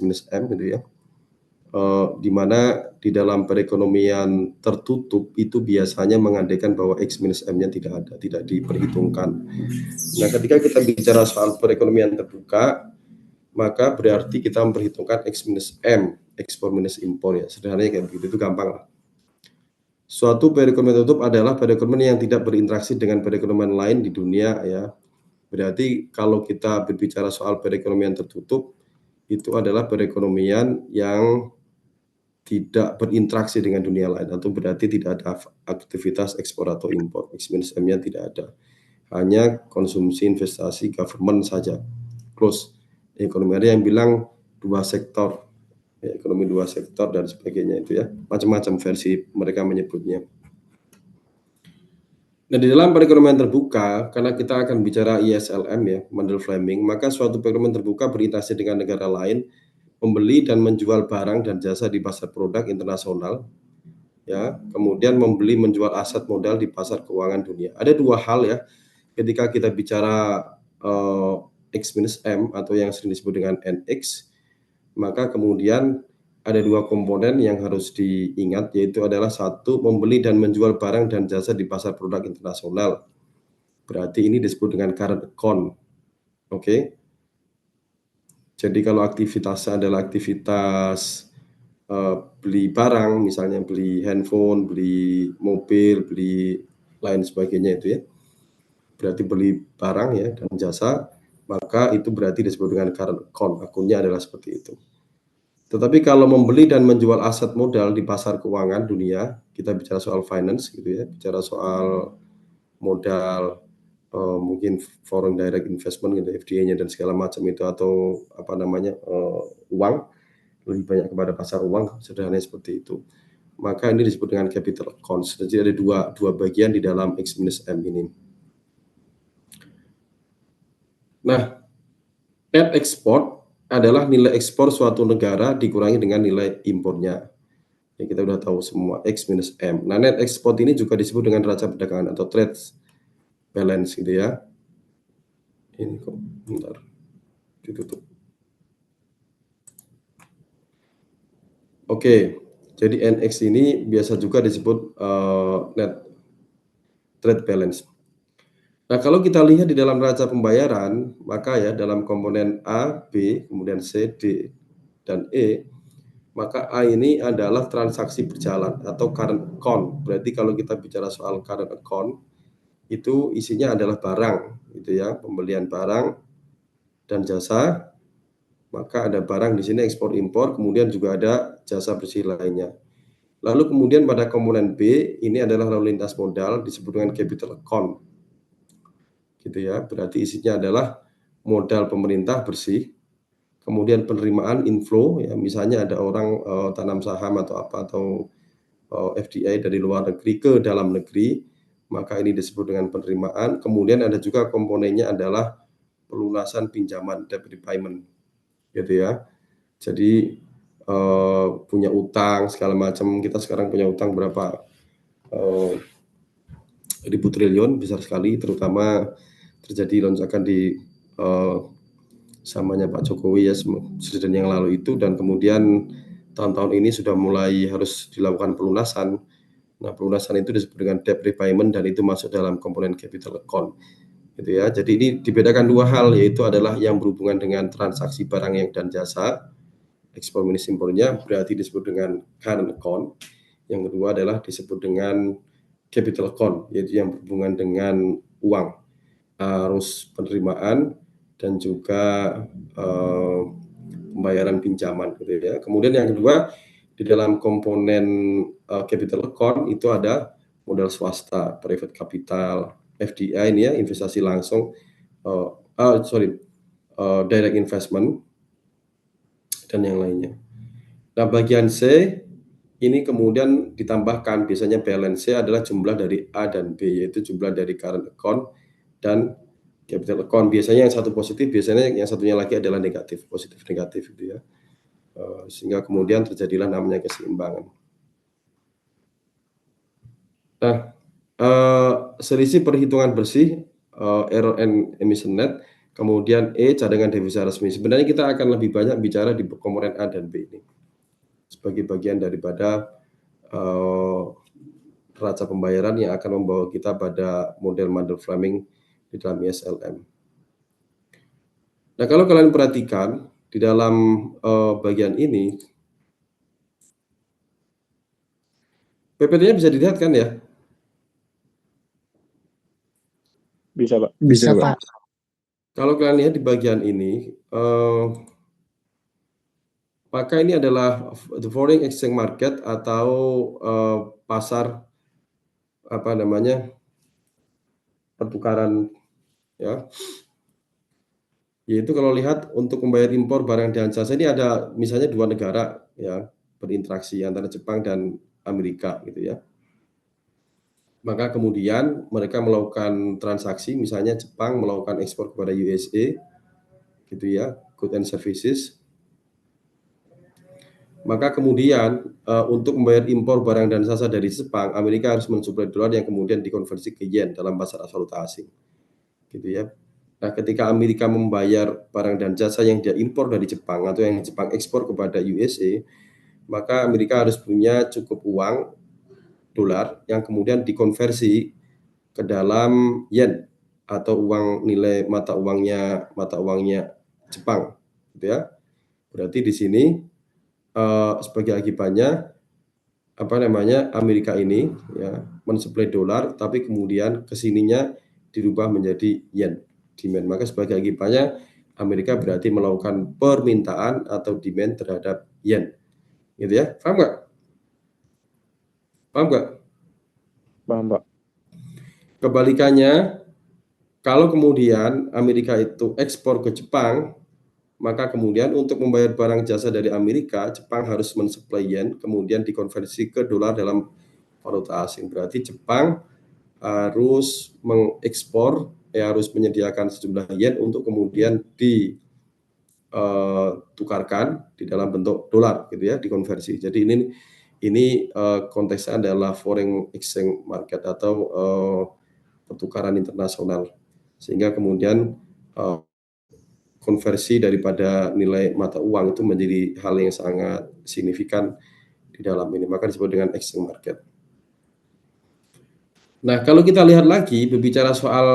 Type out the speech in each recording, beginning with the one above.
minus M gitu ya. Di mana di dalam perekonomian tertutup itu biasanya mengandaikan bahwa X minus M-nya tidak ada, tidak diperhitungkan. Nah, ketika kita bicara soal perekonomian terbuka, maka berarti kita memperhitungkan X minus M, ekspor minus impor ya. Sederhananya kayak begitu, itu gampang lah. Suatu perekonomian tertutup adalah perekonomian yang tidak berinteraksi dengan perekonomian lain di dunia ya. Berarti kalau kita berbicara soal perekonomian tertutup, itu adalah perekonomian yang tidak berinteraksi dengan dunia lain, atau berarti tidak ada aktivitas ekspor atau impor. X minus M-nya tidak ada. Hanya konsumsi, investasi, government saja. Close. Ekonomi ada yang bilang dua sektor, ya, ekonomi dua sektor dan sebagainya itu ya. Macam-macam versi mereka menyebutnya. Nah, di dalam perekonomian terbuka, karena kita akan bicara ISLM ya, Mendel Fleming, maka suatu perekonomian terbuka berinteraksi dengan negara lain, membeli dan menjual barang dan jasa di pasar produk internasional, ya, kemudian membeli menjual aset modal di pasar keuangan dunia. Ada dua hal ya, ketika kita bicara X minus M atau yang sering disebut dengan NX, maka kemudian ada dua komponen yang harus diingat, yaitu adalah satu, membeli dan menjual barang dan jasa di pasar produk internasional. Berarti ini disebut dengan current account. Oke. Jadi kalau aktivitasnya adalah aktivitas beli barang, misalnya beli handphone, beli mobil, beli lain sebagainya itu ya. Berarti beli barang ya dan jasa, maka itu berarti disebut dengan current account. Akunnya adalah seperti itu. Tetapi kalau membeli dan menjual aset modal di pasar keuangan dunia, kita bicara soal finance gitu ya, bicara soal modal, mungkin foreign direct investment gitu, FDI-nya dan segala macam itu, atau apa namanya, uang, lebih banyak kepada pasar uang, sederhananya seperti itu. Maka ini disebut dengan capital accounts. Jadi ada dua bagian di dalam X minus M ini. Nah, net export adalah nilai ekspor suatu negara dikurangi dengan nilai impornya. Ya, kita udah tahu semua, X minus M. Nah, net export ini juga disebut dengan neraca perdagangan atau trade balance gitu ya. Ini kok bentar ditutup. Oke, jadi NX ini biasa juga disebut net trade balance. Nah, kalau kita lihat di dalam neraca pembayaran, maka ya dalam komponen A, B, kemudian C, D, dan E, maka A ini adalah transaksi berjalan atau current account. Berarti kalau kita bicara soal current account, itu isinya adalah barang, gitu ya, pembelian barang dan jasa. Maka ada barang di sini ekspor impor, kemudian juga ada jasa bersih lainnya. Lalu kemudian pada komponen B ini adalah lalu lintas modal disebut dengan capital account. Gitu ya. Berarti isinya adalah modal pemerintah bersih, kemudian penerimaan inflow ya, misalnya ada orang tanam saham atau apa, atau FDI dari luar negeri ke dalam negeri, maka ini disebut dengan penerimaan. Kemudian ada juga komponennya adalah pelunasan pinjaman, debt repayment. Gitu ya. Jadi punya utang segala macam, kita sekarang punya utang berapa ribu triliun, besar sekali, terutama terjadi lonjakan di zamannya Pak Jokowi ya, presiden yang lalu itu, dan kemudian tahun-tahun ini sudah mulai harus dilakukan pelunasan. Nah, pelunasan itu disebut dengan debt repayment dan itu masuk dalam komponen capital account. Gitu ya. Jadi ini dibedakan dua hal, yaitu adalah yang berhubungan dengan transaksi barang yang dan jasa, ekspor minus impornya, berarti disebut dengan current account. Yang kedua adalah disebut dengan capital account, yaitu yang berhubungan dengan uang, arus penerimaan dan juga pembayaran pinjaman gitu ya. Kemudian yang kedua, di dalam komponen capital account itu ada modal swasta, private capital, FDI ini ya, investasi langsung, direct investment dan yang lainnya. Nah, bagian C ini kemudian ditambahkan, biasanya balance C adalah jumlah dari A dan B, yaitu jumlah dari current account dan capital account. Biasanya yang satu positif, biasanya yang satunya lagi adalah negatif, positif negatif gitu ya. Sehingga kemudian terjadilah namanya keseimbangan. Nah, selisih perhitungan bersih, error and emission net, Kemudian E, cadangan devisa resmi. Sebenarnya kita akan lebih banyak bicara di komponen A dan B ini, sebagai bagian daripada neraca pembayaran yang akan membawa kita pada model Mundell Fleming di dalam ISLM. Nah, kalau kalian perhatikan di dalam bagian ini, PPT-nya bisa dilihat kan ya? Bisa, Pak. Bisa, Pak. Kalau kalian lihat di bagian ini, maka ini adalah the foreign exchange market atau pasar apa namanya, pertukaran ya. Yaitu kalau lihat untuk membayar impor barang dan jasa ini ada misalnya 2 negara ya berinteraksi antara Jepang dan Amerika gitu ya. Maka kemudian mereka melakukan transaksi, misalnya Jepang melakukan ekspor kepada USA gitu ya, goods and services. Maka kemudian untuk membayar impor barang dan jasa dari Jepang, Amerika harus mensuplai dolar yang kemudian dikonversi ke yen dalam pasar valuta asing. Gitu ya. Nah, ketika Amerika membayar barang dan jasa yang dia impor dari Jepang atau yang Jepang ekspor kepada USA, maka Amerika harus punya cukup uang dolar yang kemudian dikonversi ke dalam yen atau uang nilai mata uangnya Jepang, gitu ya. Berarti di sini sebagai akibatnya apa namanya Amerika ini ya mensuplai dolar, tapi kemudian kesininya dirubah menjadi yen demand. Maka sebagai akibatnya Amerika berarti melakukan permintaan atau demand terhadap yen, gitu ya. Paham nggak? Paham nggak? Paham, Pak. Kebalikannya, kalau kemudian Amerika itu ekspor ke Jepang, maka kemudian untuk membayar barang jasa dari Amerika, Jepang harus mensuplai yen, kemudian dikonversi ke dolar dalam valuta asing. Berarti Jepang harus mengekspor, harus menyediakan sejumlah yen untuk kemudian ditukarkan di dalam bentuk dolar, gitu ya, dikonversi. Jadi ini konteksnya adalah foreign exchange market atau pertukaran internasional, sehingga kemudian konversi daripada nilai mata uang itu menjadi hal yang sangat signifikan di dalam ini, maka disebut dengan exchange market. Nah, kalau kita lihat lagi berbicara soal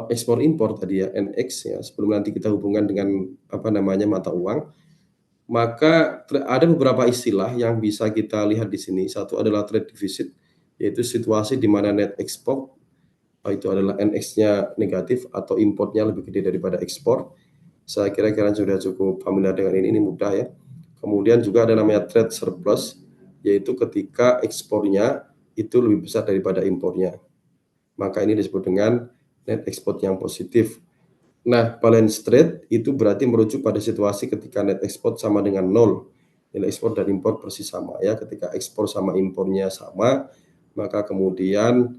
ekspor impor tadi ya, NX ya, sebelum nanti kita hubungkan dengan apa namanya mata uang, maka ada beberapa istilah yang bisa kita lihat di sini. Satu adalah trade deficit, yaitu situasi di mana net export itu adalah NX-nya negatif atau importnya lebih gede daripada ekspor. Saya kira kalian sudah cukup familiar dengan ini mudah ya. Kemudian juga ada namanya trade surplus, yaitu ketika ekspornya itu lebih besar daripada impornya. Maka ini disebut dengan net export yang positif. Nah, balance trade itu berarti merujuk pada situasi ketika net export sama dengan nol. Nilai ekspor dan impor persis sama ya. Ketika ekspor sama impornya sama, maka kemudian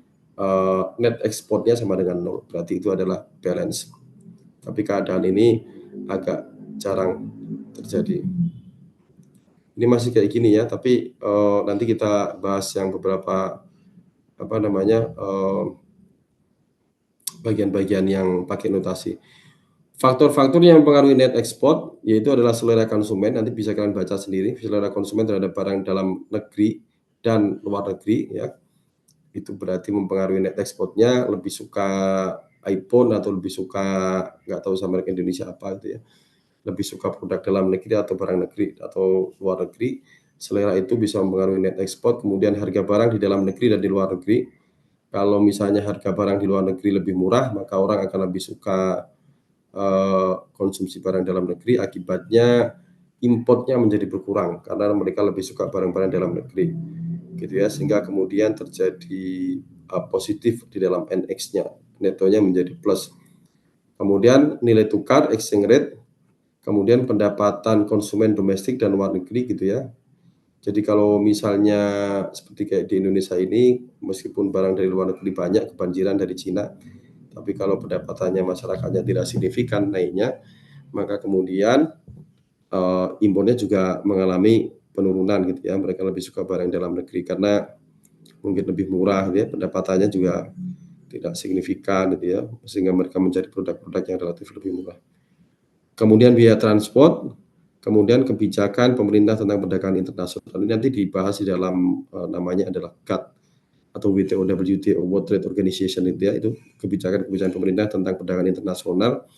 net ekspornya sama dengan nol. Berarti itu adalah balance. Tapi keadaan ini agak jarang terjadi. Ini masih kayak gini ya, tapi nanti kita bahas yang beberapa apa namanya bagian-bagian yang pakai notasi. Faktor-faktor yang mempengaruhi net export yaitu adalah selera konsumen, nanti bisa kalian baca sendiri, selera konsumen terhadap barang dalam negeri dan luar negeri ya. Itu berarti mempengaruhi net exportnya, lebih suka iPhone atau lebih suka nggak tahu sama merek Indonesia apa itu ya. Lebih suka produk dalam negeri atau barang negeri atau luar negeri. Selera itu bisa mempengaruhi net export, kemudian harga barang di dalam negeri dan di luar negeri. Kalau misalnya harga barang di luar negeri lebih murah, maka orang akan lebih suka konsumsi barang dalam negeri, akibatnya importnya menjadi berkurang karena mereka lebih suka barang-barang dalam negeri gitu ya, sehingga kemudian terjadi positif di dalam NX-nya, netonya menjadi plus. Kemudian nilai tukar exchange rate, kemudian pendapatan konsumen domestik dan luar negeri gitu ya. Jadi kalau misalnya seperti kayak di Indonesia ini, meskipun barang dari luar negeri banyak, kebanjiran dari Cina, tapi kalau pendapatannya masyarakatnya tidak signifikan naiknya, maka kemudian impornya juga mengalami penurunan gitu ya. Mereka lebih suka barang dalam negeri karena mungkin lebih murah gitu ya, pendapatannya juga tidak signifikan gitu ya, sehingga mereka mencari produk-produk yang relatif lebih murah. Kemudian biaya transport, kemudian kebijakan pemerintah tentang perdagangan internasional. Ini nanti dibahas di dalam namanya adalah GATT atau WTO World Trade Organization itu ya, itu kebijakan-kebijakan pemerintah tentang perdagangan internasional,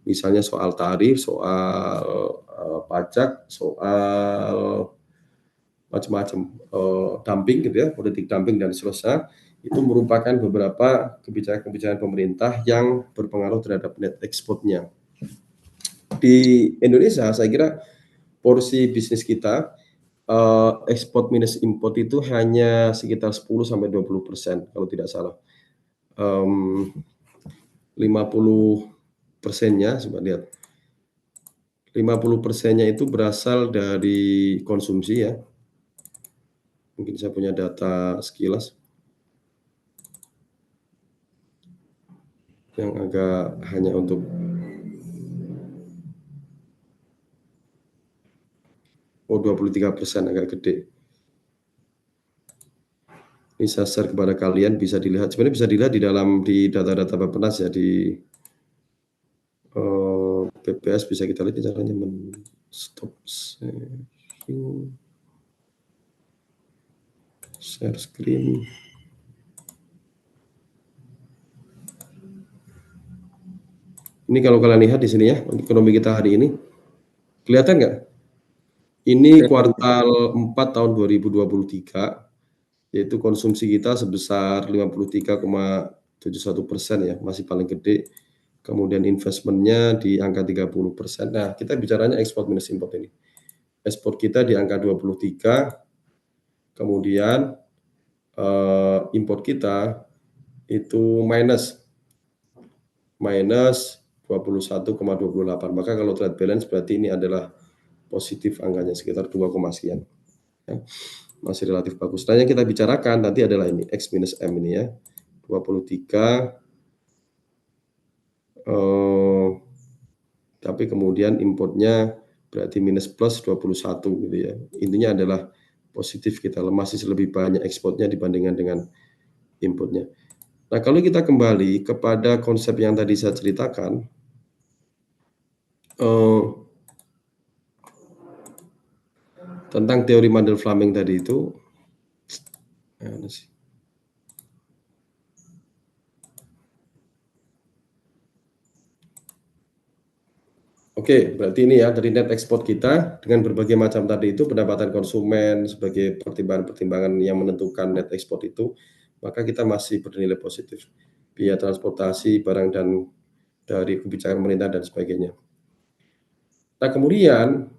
misalnya soal tarif, soal pajak, soal macam-macam dumping gitu ya, politik dumping dan seterusnya. Itu merupakan beberapa kebijakan-kebijakan pemerintah yang berpengaruh terhadap net ekspornya. Di Indonesia saya kira porsi bisnis kita ekspor minus import itu hanya sekitar 10-20% kalau tidak salah. 50%-nya coba lihat. 50%-nya itu berasal dari konsumsi ya. Mungkin saya punya data sekilas yang agak hanya untuk Oh, 23% agak gede. Ini saya share kepada kalian, bisa dilihat. Sebenarnya bisa dilihat di data-data Bappenas ya, di BPS bisa kita lihat caranya stop sharing, share screen. Ini kalau kalian lihat di sini ya, ekonomi kita hari ini, kelihatan nggak? Ini kuartal 4 tahun 2023, yaitu konsumsi kita sebesar 53,71% ya, masih paling gede. Kemudian investmentnya di angka 30%. Nah, kita bicaranya ekspor minus import ini. Ekspor kita di angka 23, kemudian import kita itu minus 21,28. Maka kalau trade balance berarti ini adalah positif angkanya sekitar 2, sekian. Ya, masih relatif bagus. Nah, yang kita bicarakan nanti adalah ini X minus M ini ya, 23. Tapi kemudian importnya berarti minus plus 21 gitu ya. Intinya adalah positif kita masih lebih banyak ekspornya dibandingkan dengan importnya. Nah, kalau kita kembali kepada konsep yang tadi saya ceritakan, tentang teori Mundell-Fleming tadi itu, Oke, berarti ini ya dari net ekspor kita dengan berbagai macam tadi itu pendapatan konsumen sebagai pertimbangan-pertimbangan yang menentukan net ekspor itu, maka kita masih bernilai positif. Biaya transportasi, barang dan dari kebijakan pemerintah dan sebagainya. Nah, kemudian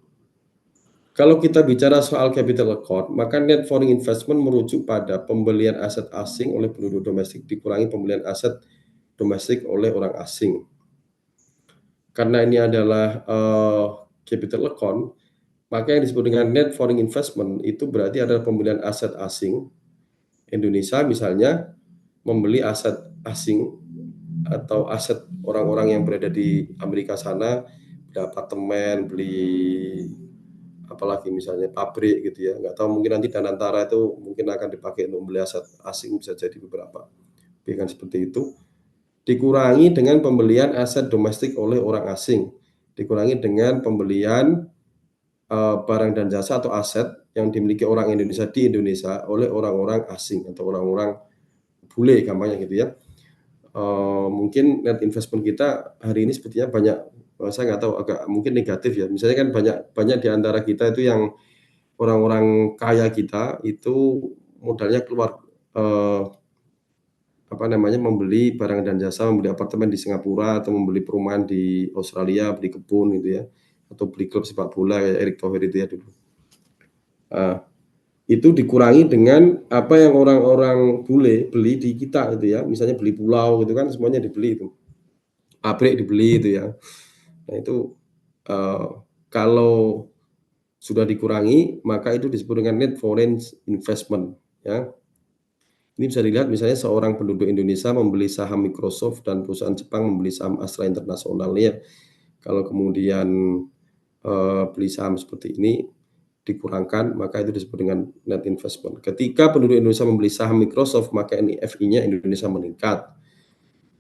kalau kita bicara soal capital account, maka net foreign investment merujuk pada pembelian aset asing oleh penduduk domestik dikurangi pembelian aset domestik oleh orang asing. Karena ini adalah capital account, maka yang disebut dengan net foreign investment itu berarti adalah pembelian aset asing. Indonesia misalnya membeli aset asing atau aset orang-orang yang berada di Amerika sana, beli apartemen, beli apalagi misalnya pabrik gitu ya, nggak tahu mungkin nanti Danantara itu mungkin akan dipakai untuk membeli aset asing, bisa jadi beberapa pilihan seperti itu. Dikurangi dengan pembelian aset domestik oleh orang asing, dikurangi dengan pembelian barang dan jasa atau aset yang dimiliki orang Indonesia di Indonesia oleh orang-orang asing atau orang-orang bule gampangnya gitu ya. Mungkin net investment kita hari ini sepertinya banyak, saya nggak tahu agak mungkin negatif ya. Misalnya kan banyak di antara kita itu yang orang-orang kaya kita itu modalnya keluar membeli barang dan jasa, membeli apartemen di Singapura atau membeli perumahan di Australia, beli kebun gitu ya, atau beli klub sepak bola kayak Erick Thohir itu ya dulu. Itu dikurangi dengan apa yang orang-orang bule beli di kita gitu ya, misalnya beli pulau gitu kan semuanya dibeli itu, pabrik dibeli itu ya. Nah itu kalau sudah dikurangi maka itu disebut dengan net foreign investment ya. Ini bisa dilihat misalnya seorang penduduk Indonesia membeli saham Microsoft dan perusahaan Jepang membeli saham Astra Internasional ya. Kalau kemudian beli saham seperti ini dikurangkan, maka itu disebut dengan net investment. Ketika penduduk Indonesia membeli saham Microsoft, maka NIFI-nya Indonesia meningkat.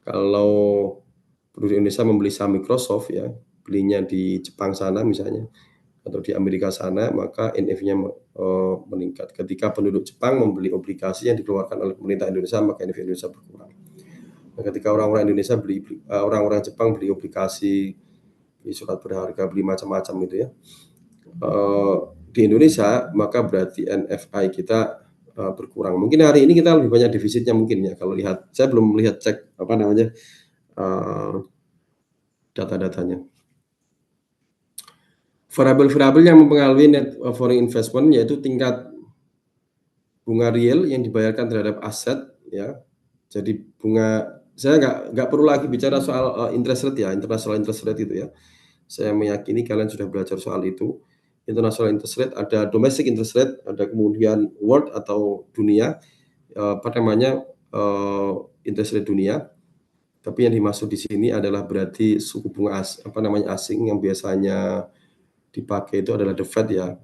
Kalau penduduk Indonesia membeli saham Microsoft ya, belinya di Jepang sana misalnya atau di Amerika sana, maka NAV-nya meningkat. Ketika penduduk Jepang membeli obligasi yang dikeluarkan oleh pemerintah Indonesia, maka NAV Indonesia berkurang. Nah, ketika orang-orang Indonesia orang-orang Jepang beli obligasi, beli surat berharga, beli macam-macam gitu ya, di Indonesia, maka berarti NFI kita berkurang. Mungkin hari ini kita lebih banyak defisitnya mungkin ya, kalau lihat. Saya belum melihat cek apa namanya data-datanya. Variabel-variabel yang mempengaruhi net foreign investment yaitu tingkat bunga real yang dibayarkan terhadap aset ya. Jadi bunga, saya nggak perlu lagi bicara soal interest rate ya, international interest rate itu ya. Saya meyakini kalian sudah belajar soal itu. International interest rate, ada domestic interest rate, ada kemudian world atau dunia, apa namanya interest rate dunia. Tapi yang dimaksud di sini adalah berarti suku bunga asing yang biasanya dipakai itu adalah the Fed ya,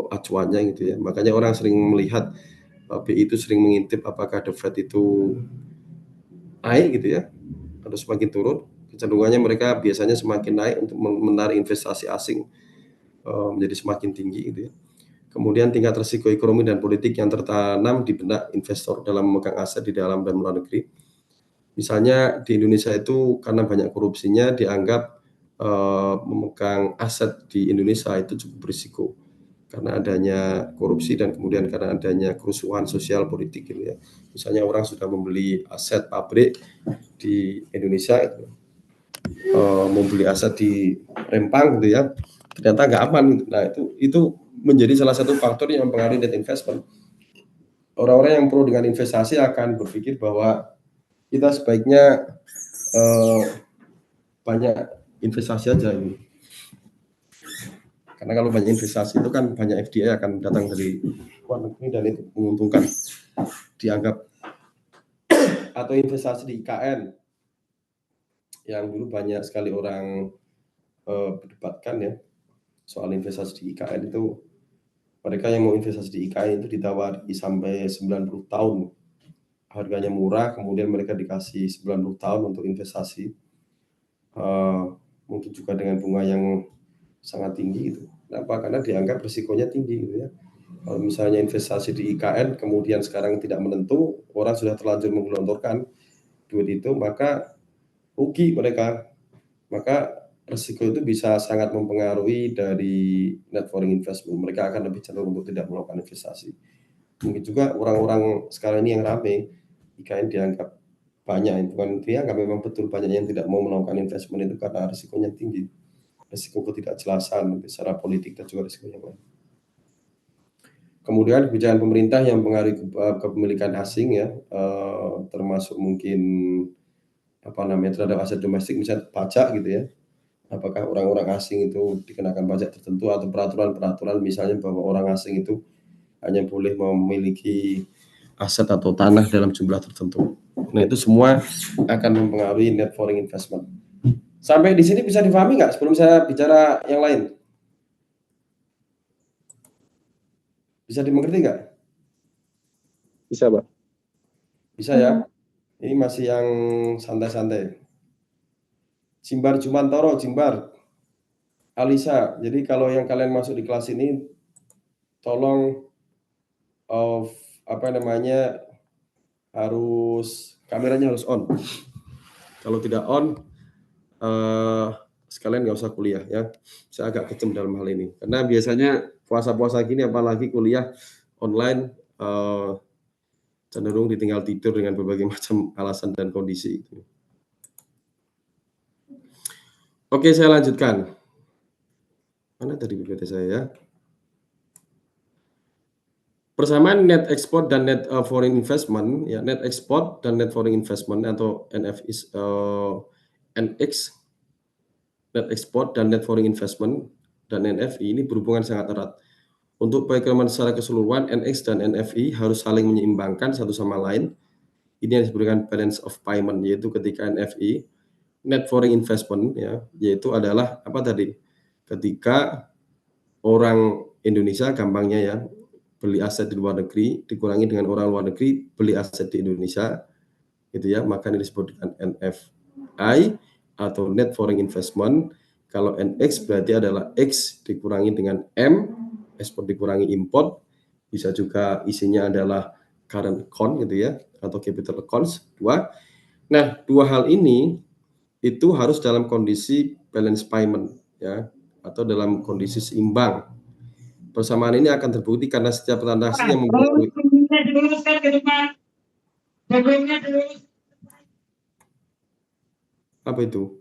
acuannya gitu ya. Makanya orang sering melihat BI itu sering mengintip apakah the Fed itu naik gitu ya atau semakin turun. Kecenderungannya mereka biasanya semakin naik untuk menarik investasi asing menjadi semakin tinggi gitu ya. Kemudian tingkat risiko ekonomi dan politik yang tertanam di benak investor dalam memegang aset di dalam dan luar negeri. Misalnya di Indonesia itu karena banyak korupsinya dianggap memegang aset di Indonesia itu cukup berisiko karena adanya korupsi dan kemudian karena adanya kerusuhan sosial politik gitu ya. Misalnya orang sudah membeli aset pabrik di Indonesia, membeli aset di Rempang gitu ya, ternyata nggak aman gitu. Nah itu menjadi salah satu faktor yang mempengaruhi net investment. Orang-orang yang pro dengan investasi akan berpikir bahwa kita sebaiknya banyak investasi aja ini. Karena kalau banyak investasi itu kan banyak FDI akan datang dari luar negeri dan itu menguntungkan. Dianggap atau investasi di IKN yang dulu banyak sekali orang berdebatkan ya soal investasi di IKN itu, mereka yang mau investasi di IKN itu ditawari sampai 90 tahun. Harganya murah, kemudian mereka dikasih 90 tahun untuk investasi. Mungkin juga dengan bunga yang sangat tinggi itu. Kenapa? Karena dianggap risikonya tinggi gitu ya. Kalau misalnya investasi di IKN kemudian sekarang tidak menentu, orang sudah terlanjur menggelontorkan duit itu, maka rugi mereka. Maka risiko itu bisa sangat mempengaruhi dari net foreign investment. Mereka akan lebih cenderung untuk tidak melakukan investasi. Mungkin juga orang-orang sekarang ini yang ramai, IKN dianggap banyak, bukan dianggap, memang betul banyak yang tidak mau melakukan investment itu karena risikonya tinggi. Risiko ketidakjelasan secara politik dan juga risiko yang lain. Kemudian kebijakan pemerintah yang mempengaruhi kepemilikan asing ya, termasuk mungkin terhadap aset domestik, misalnya pajak gitu ya. Apakah orang-orang asing itu dikenakan pajak tertentu atau peraturan-peraturan misalnya bahwa orang asing itu hanya boleh memiliki aset atau tanah dalam jumlah tertentu. Nah itu semua akan mempengaruhi net foreign investment. Sampai di sini bisa dipahami nggak sebelum saya bicara yang lain? Bisa dimengerti nggak? Bisa, Pak. Bisa ya? Ini masih yang santai-santai. Jimbar Jumantoro, Jimbar. Alisa, jadi kalau yang kalian masuk di kelas ini, tolong kameranya harus on. Kalau tidak on, sekalian nggak usah kuliah ya. Saya agak kecem dalam hal ini, karena biasanya puasa-puasa gini, apalagi kuliah online, cenderung ditinggal tidur dengan berbagai macam alasan dan kondisi. Oke, saya lanjutkan. Mana tadi PPT saya ya? Persamaan net export dan net foreign investment ya, net export dan net foreign investment atau NFI, NX, net export dan net foreign investment dan NFI ini berhubungan sangat erat. Untuk perekonomian secara keseluruhan, NX dan NFI harus saling menyeimbangkan satu sama lain. Ini yang disebutkan balance of payment, yaitu ketika NFI, net foreign investment ya, yaitu adalah apa tadi? Ketika orang Indonesia gampangnya ya, beli aset di luar negeri dikurangi dengan orang luar negeri beli aset di Indonesia, gitu ya, maka ini disebut dengan NFI atau net foreign investment. Kalau NX berarti adalah X dikurangi dengan M, ekspor dikurangi import, bisa juga isinya adalah current account gitu ya, atau capital accounts, 2. Nah, 2 hal ini itu harus dalam kondisi balance payment ya, atau dalam kondisi seimbang. Persamaan ini akan terbukti karena setiap transaksi yang mempengaruhi apa itu?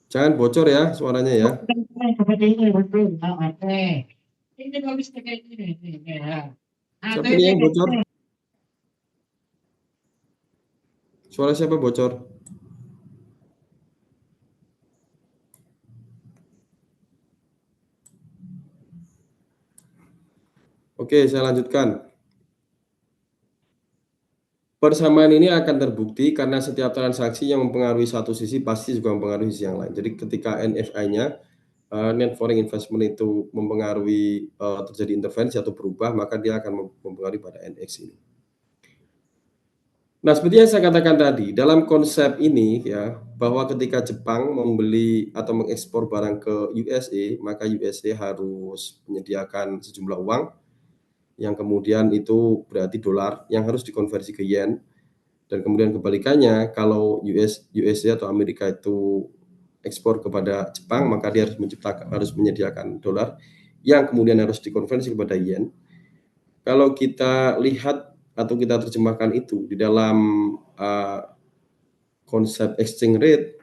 Jangan bocor ya suaranya ya. Siapa ini yang bocor? Suara siapa bocor? Oke, saya lanjutkan. Persamaan ini akan terbukti karena setiap transaksi yang mempengaruhi satu sisi pasti juga mempengaruhi sisi yang lain. Jadi ketika NFI-nya, net foreign investment itu mempengaruhi, terjadi intervensi atau berubah, maka dia akan mempengaruhi pada NX ini. Nah, seperti yang saya katakan tadi, dalam konsep ini ya, bahwa ketika Jepang membeli atau mengekspor barang ke USA, maka USA harus menyediakan sejumlah uang yang kemudian itu berarti dolar yang harus dikonversi ke yen. Dan kemudian kebalikannya, kalau USA atau Amerika itu ekspor kepada Jepang, maka dia harus menyediakan dolar yang kemudian harus dikonversi kepada yen. Kalau kita lihat atau kita terjemahkan itu di dalam konsep exchange rate,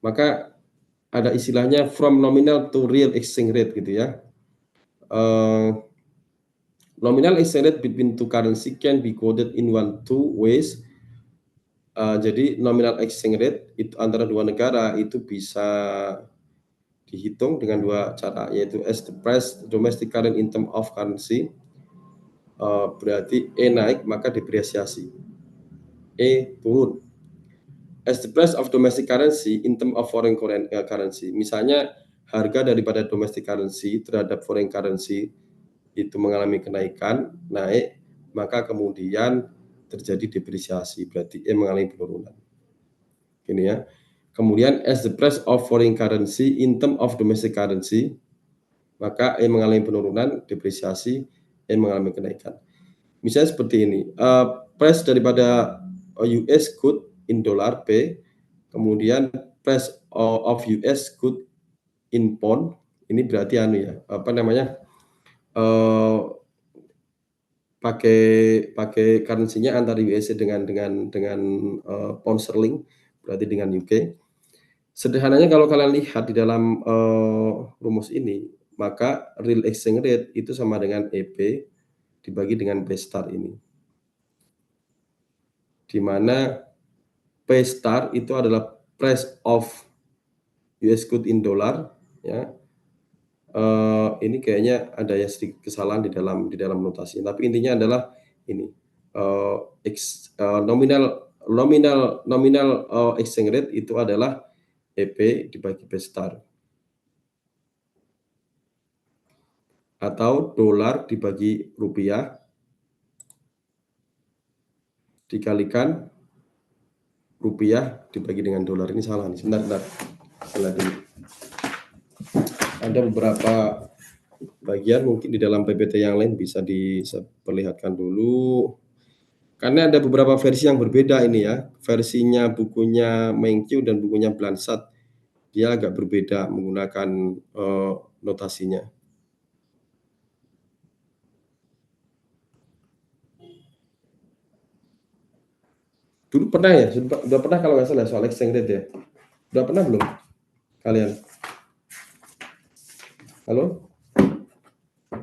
maka ada istilahnya from nominal to real exchange rate gitu ya. Nominal exchange rate between two currency can be quoted in two ways. Jadi nominal exchange rate itu antara dua negara itu bisa dihitung dengan dua cara, yaitu as the price domestic current in term of currency, berarti E naik maka depresiasi, E turun. As the price of domestic currency in term of foreign currency, misalnya harga daripada domestic currency terhadap foreign currency itu mengalami kenaikan, naik, maka kemudian terjadi depresiasi, berarti E mengalami penurunan. Ini ya. Kemudian as the price of foreign currency in term of domestic currency, maka E mengalami penurunan, depresiasi, E mengalami kenaikan. Misalnya seperti ini, price daripada US good in dollar P, kemudian price of US good in pound, ini berarti apa namanya, pakai currency-nya antara USA dengan pound sterling, berarti dengan UK. Sederhananya kalau kalian lihat di dalam, rumus ini, maka real exchange rate itu sama dengan EP dibagi dengan P star ini. Di mana P star itu adalah price of US good in dollar ya. Ini kayaknya ada yang sedikit kesalahan di dalam notasi, tapi intinya adalah ini, nominal exchange rate itu adalah EP dibagi P star. Atau dolar dibagi rupiah dikalikan rupiah dibagi dengan dolar. Ini salah nih, sebentar. Lihat dulu. Ada beberapa bagian mungkin di dalam PPT yang lain bisa diperlihatkan dulu. Karena ada beberapa versi yang berbeda ini ya. Versinya bukunya Menkyu dan bukunya Blanchard, dia agak berbeda menggunakan notasinya. Dulu pernah ya? Sudah pernah kalau nggak salah soal exchange rate ya? Sudah pernah belum kalian? Halo?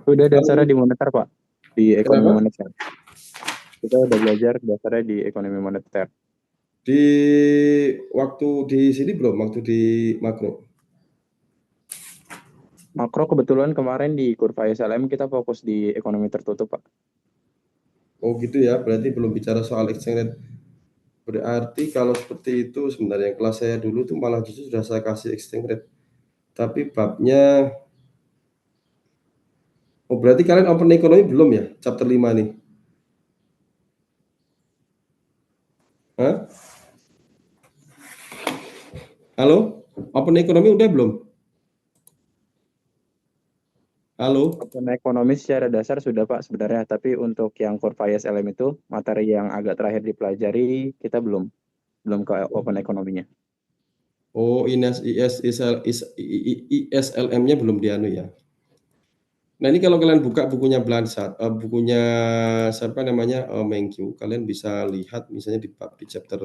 Udah dasarnya di moneter, Pak. Di ekonomi Kenapa? moneter. Kita udah belajar dasarnya di ekonomi moneter. Waktu di sini belum, waktu di makro. Makro kebetulan kemarin di kurva SLM kita fokus di ekonomi tertutup, Pak. Oh gitu ya, berarti belum bicara soal exchange rate. Berarti kalau seperti itu sebenarnya kelas saya dulu tuh malah justru sudah saya kasih exchange rate. Tapi babnya, oh berarti kalian open ekonomi belum ya, chapter 5 nih? Halo, open economy udah belum? Halo? Open ekonomi secara dasar sudah Pak sebenarnya, tapi untuk yang kurva ISLM itu materi yang agak terakhir dipelajari kita belum ke open ekonominya. Oh, ISLM-nya belum dianu ya. Nah, ini kalau kalian buka bukunya Blanchard, bukunya siapa namanya, Mengqiu, kalian bisa lihat misalnya di chapter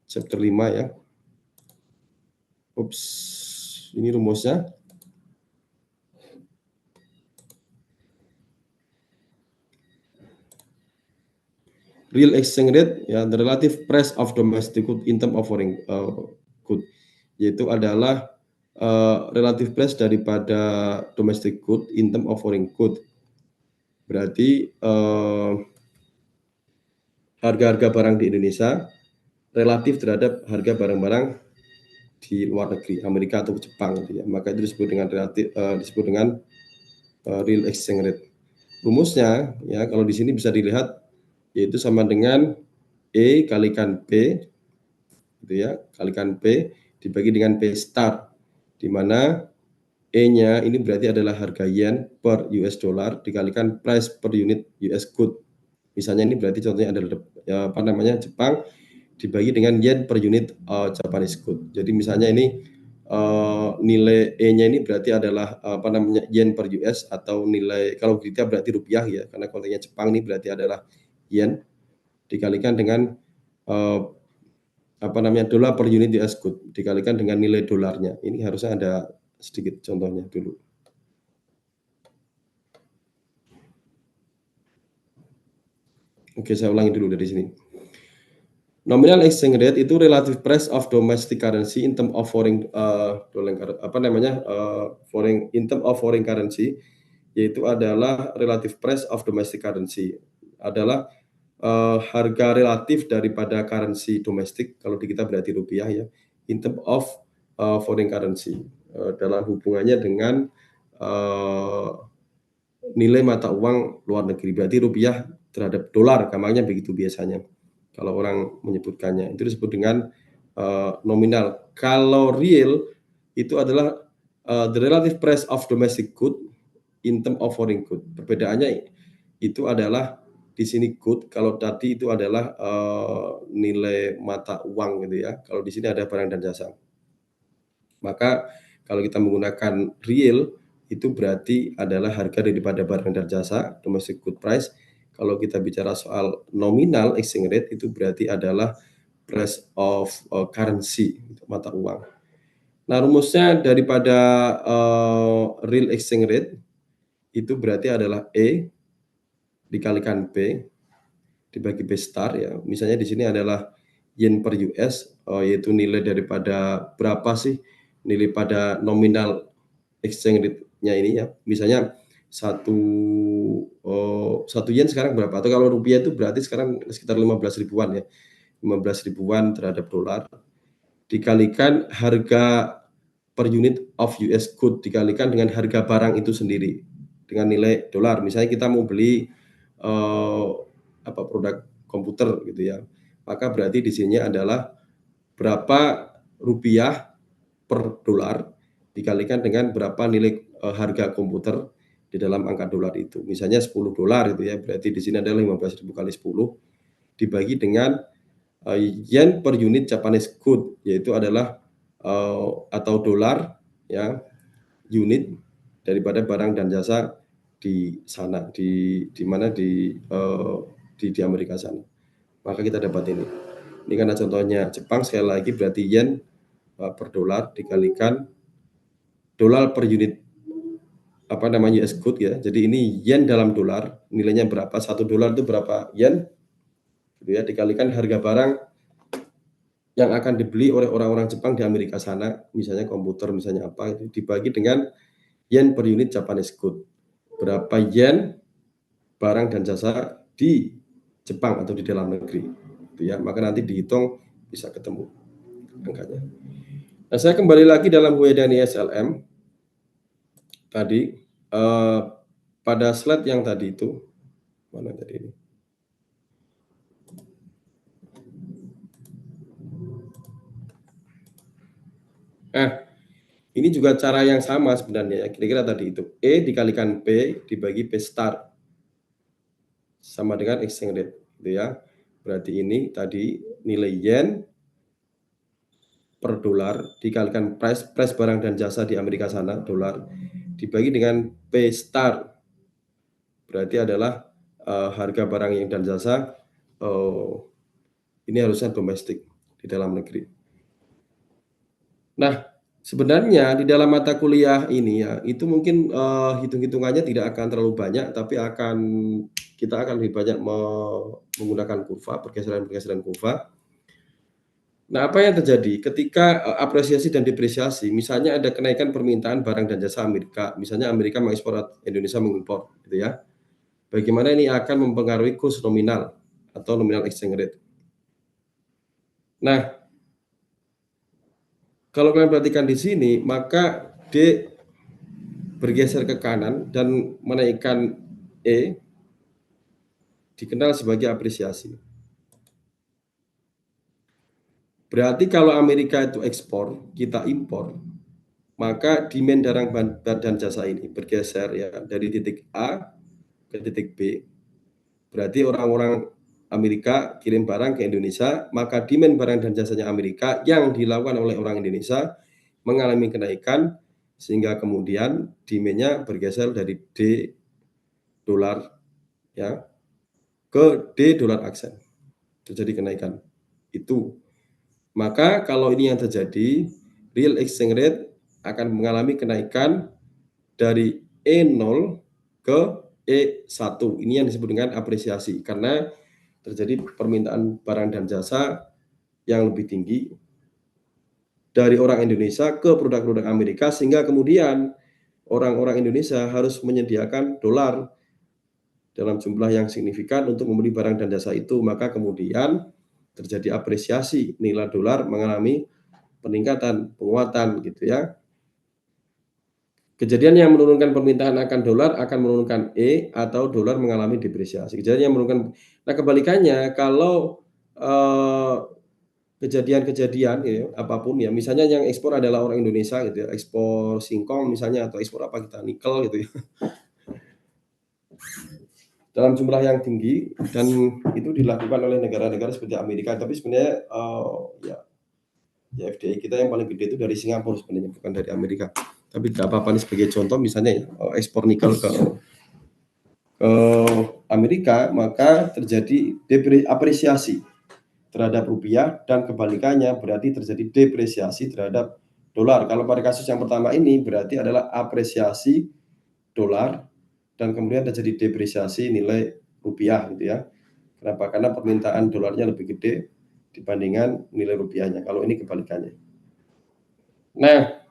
chapter 5 ya. Ups, ini rumusnya. Real exchange rate, ya, the relative price of domestic good in term of foreign good, yaitu adalah relative price daripada domestic good in term of foreign good. Berarti harga-harga barang di Indonesia relatif terhadap harga barang-barang di luar negeri, Amerika atau Jepang, gitu ya. Maka itu disebut dengan disebut dengan real exchange rate. Rumusnya, ya, kalau di sini bisa dilihat yaitu sama dengan E kalikan P, gitu ya, kalikan P dibagi dengan P star, di mana E-nya ini berarti adalah harga yen per US dollar dikalikan price per unit US good. Misalnya ini berarti contohnya adalah ya, apa namanya, Jepang dibagi dengan yen per unit Japanese good. Jadi misalnya ini nilai E-nya ini berarti adalah apa namanya, yen per US, atau nilai kalau kita berarti rupiah ya, karena konteksnya Jepang ini berarti adalah yen dikalikan dengan eh, apa namanya, dolar per unit US good dikalikan dengan nilai dolarnya. Ini harusnya ada sedikit contohnya dulu. Oke, saya ulangi dulu dari sini. Nominal exchange rate itu relative price of domestic currency in term of foreign apa namanya, foreign in term of foreign currency, yaitu adalah relative price of domestic currency, adalah harga relatif daripada currency domestik, kalau di kita berarti rupiah ya, in term of foreign currency, dalam hubungannya dengan nilai mata uang luar negeri, berarti rupiah terhadap dolar, gampangnya begitu biasanya. Kalau orang menyebutkannya, itu disebut dengan nominal. Kalau real, itu adalah the relative price of domestic good in term of foreign good. Perbedaannya itu adalah di sini good, kalau tadi itu adalah nilai mata uang gitu ya. Kalau di sini ada barang dan jasa. Maka kalau kita menggunakan real, itu berarti adalah harga daripada barang dan jasa, domestic good price. Kalau kita bicara soal nominal exchange rate, itu berarti adalah price of currency, mata uang. Nah, rumusnya daripada real exchange rate itu berarti adalah E dikalikan P dibagi B star ya. Misalnya di sini adalah yen per US, yaitu nilai daripada berapa sih nilai pada nominal exchange rate-nya ini ya. Misalnya satu yen sekarang berapa? Atau kalau rupiah itu berarti sekarang sekitar 15 ribuan ya. 15 ribuan terhadap dolar dikalikan harga per unit of US good dikalikan dengan harga barang itu sendiri dengan nilai dolar. Misalnya kita mau beli apa produk komputer gitu ya. Maka berarti di sini adalah berapa rupiah per dolar dikalikan dengan berapa nilai harga komputer di dalam angka dolar itu. Misalnya 10 dolar itu ya, berarti di sini adalah 15.000 kali 10 dibagi dengan yen per unit Japanese good, yaitu adalah atau dolar ya, unit daripada barang dan jasa di sana, di mana di Amerika sana. Maka kita dapat ini. Ini karena contohnya Jepang, sekali lagi berarti yen per dolar dikalikan dolar per unit apa namanya US good ya. Jadi ini yen dalam dolar, nilainya berapa? 1 dolar itu berapa yen? Gitu ya, dikalikan harga barang yang akan dibeli oleh orang-orang Jepang di Amerika sana, misalnya komputer, misalnya apa, itu dibagi dengan yen per unit Japanese good. Berapa yen barang dan jasa di Jepang atau di dalam negeri. Gitu ya. Maka nanti dihitung bisa ketemu angkanya. Nah, saya kembali lagi dalam W dan ISLM tadi pada slide yang tadi itu, mana tadi ini? Nah, ini juga cara yang sama sebenarnya ya, kira-kira tadi itu. E dikalikan P dibagi P star sama dengan exchange rate, gitu ya. Berarti ini tadi nilai yen per dolar dikalikan price barang dan jasa di Amerika sana, dolar, dibagi dengan P star. Berarti adalah harga barang yang dan jasa ini harusnya domestik di dalam negeri. Nah, sebenarnya di dalam mata kuliah ini ya, itu mungkin hitung-hitungannya tidak akan terlalu banyak, tapi kita akan lebih banyak menggunakan kurva, pergeseran-pergeseran kurva. Nah, apa yang terjadi ketika apresiasi dan depresiasi, misalnya ada kenaikan permintaan barang dan jasa Amerika, misalnya Amerika mengekspor, Indonesia mengimpor, gitu ya. Bagaimana ini akan mempengaruhi kurs nominal atau nominal exchange rate. Nah, kalau kalian perhatikan di sini, maka D bergeser ke kanan dan menaikkan E dikenal sebagai apresiasi. Berarti kalau Amerika itu ekspor, kita impor, maka demand barang dan jasa ini bergeser ya dari titik A ke titik B. Berarti orang-orang Amerika kirim barang ke Indonesia, maka demand barang dan jasanya Amerika yang dilakukan oleh orang Indonesia mengalami kenaikan sehingga kemudian demand-nya bergeser dari D dolar ya ke D dolar aksen. Terjadi kenaikan. Itu. Maka kalau ini yang terjadi, real exchange rate akan mengalami kenaikan dari E0 ke E1. Ini yang disebut dengan apresiasi karena terjadi permintaan barang dan jasa yang lebih tinggi dari orang Indonesia ke produk-produk Amerika sehingga kemudian orang-orang Indonesia harus menyediakan dolar dalam jumlah yang signifikan untuk membeli barang dan jasa itu, maka kemudian terjadi apresiasi, nilai dolar mengalami peningkatan, penguatan gitu ya. Kejadian yang menurunkan permintaan akan dolar akan menurunkan E atau dolar mengalami depresiasi. Kejadian yang menurunkan, nah kebalikannya kalau kejadian-kejadian ya, apapun ya, misalnya yang ekspor adalah orang Indonesia gitu ya, ekspor singkong misalnya atau ekspor apa kita nikel gitu ya. Dalam jumlah yang tinggi dan itu dilakukan oleh negara-negara seperti Amerika, tapi sebenarnya ya FDI kita yang paling gede itu dari Singapura sebenarnya, bukan dari Amerika. Tapi tidak apa-apa nih sebagai contoh misalnya ya, ekspor nikel ke Amerika, maka terjadi apresiasi terhadap rupiah dan kebalikannya berarti terjadi depresiasi terhadap dolar. Kalau pada kasus yang pertama ini berarti adalah apresiasi dolar dan kemudian terjadi depresiasi nilai rupiah gitu ya. Kenapa? Karena permintaan dolarnya lebih gede dibandingkan nilai rupiahnya. Kalau ini kebalikannya. Nah,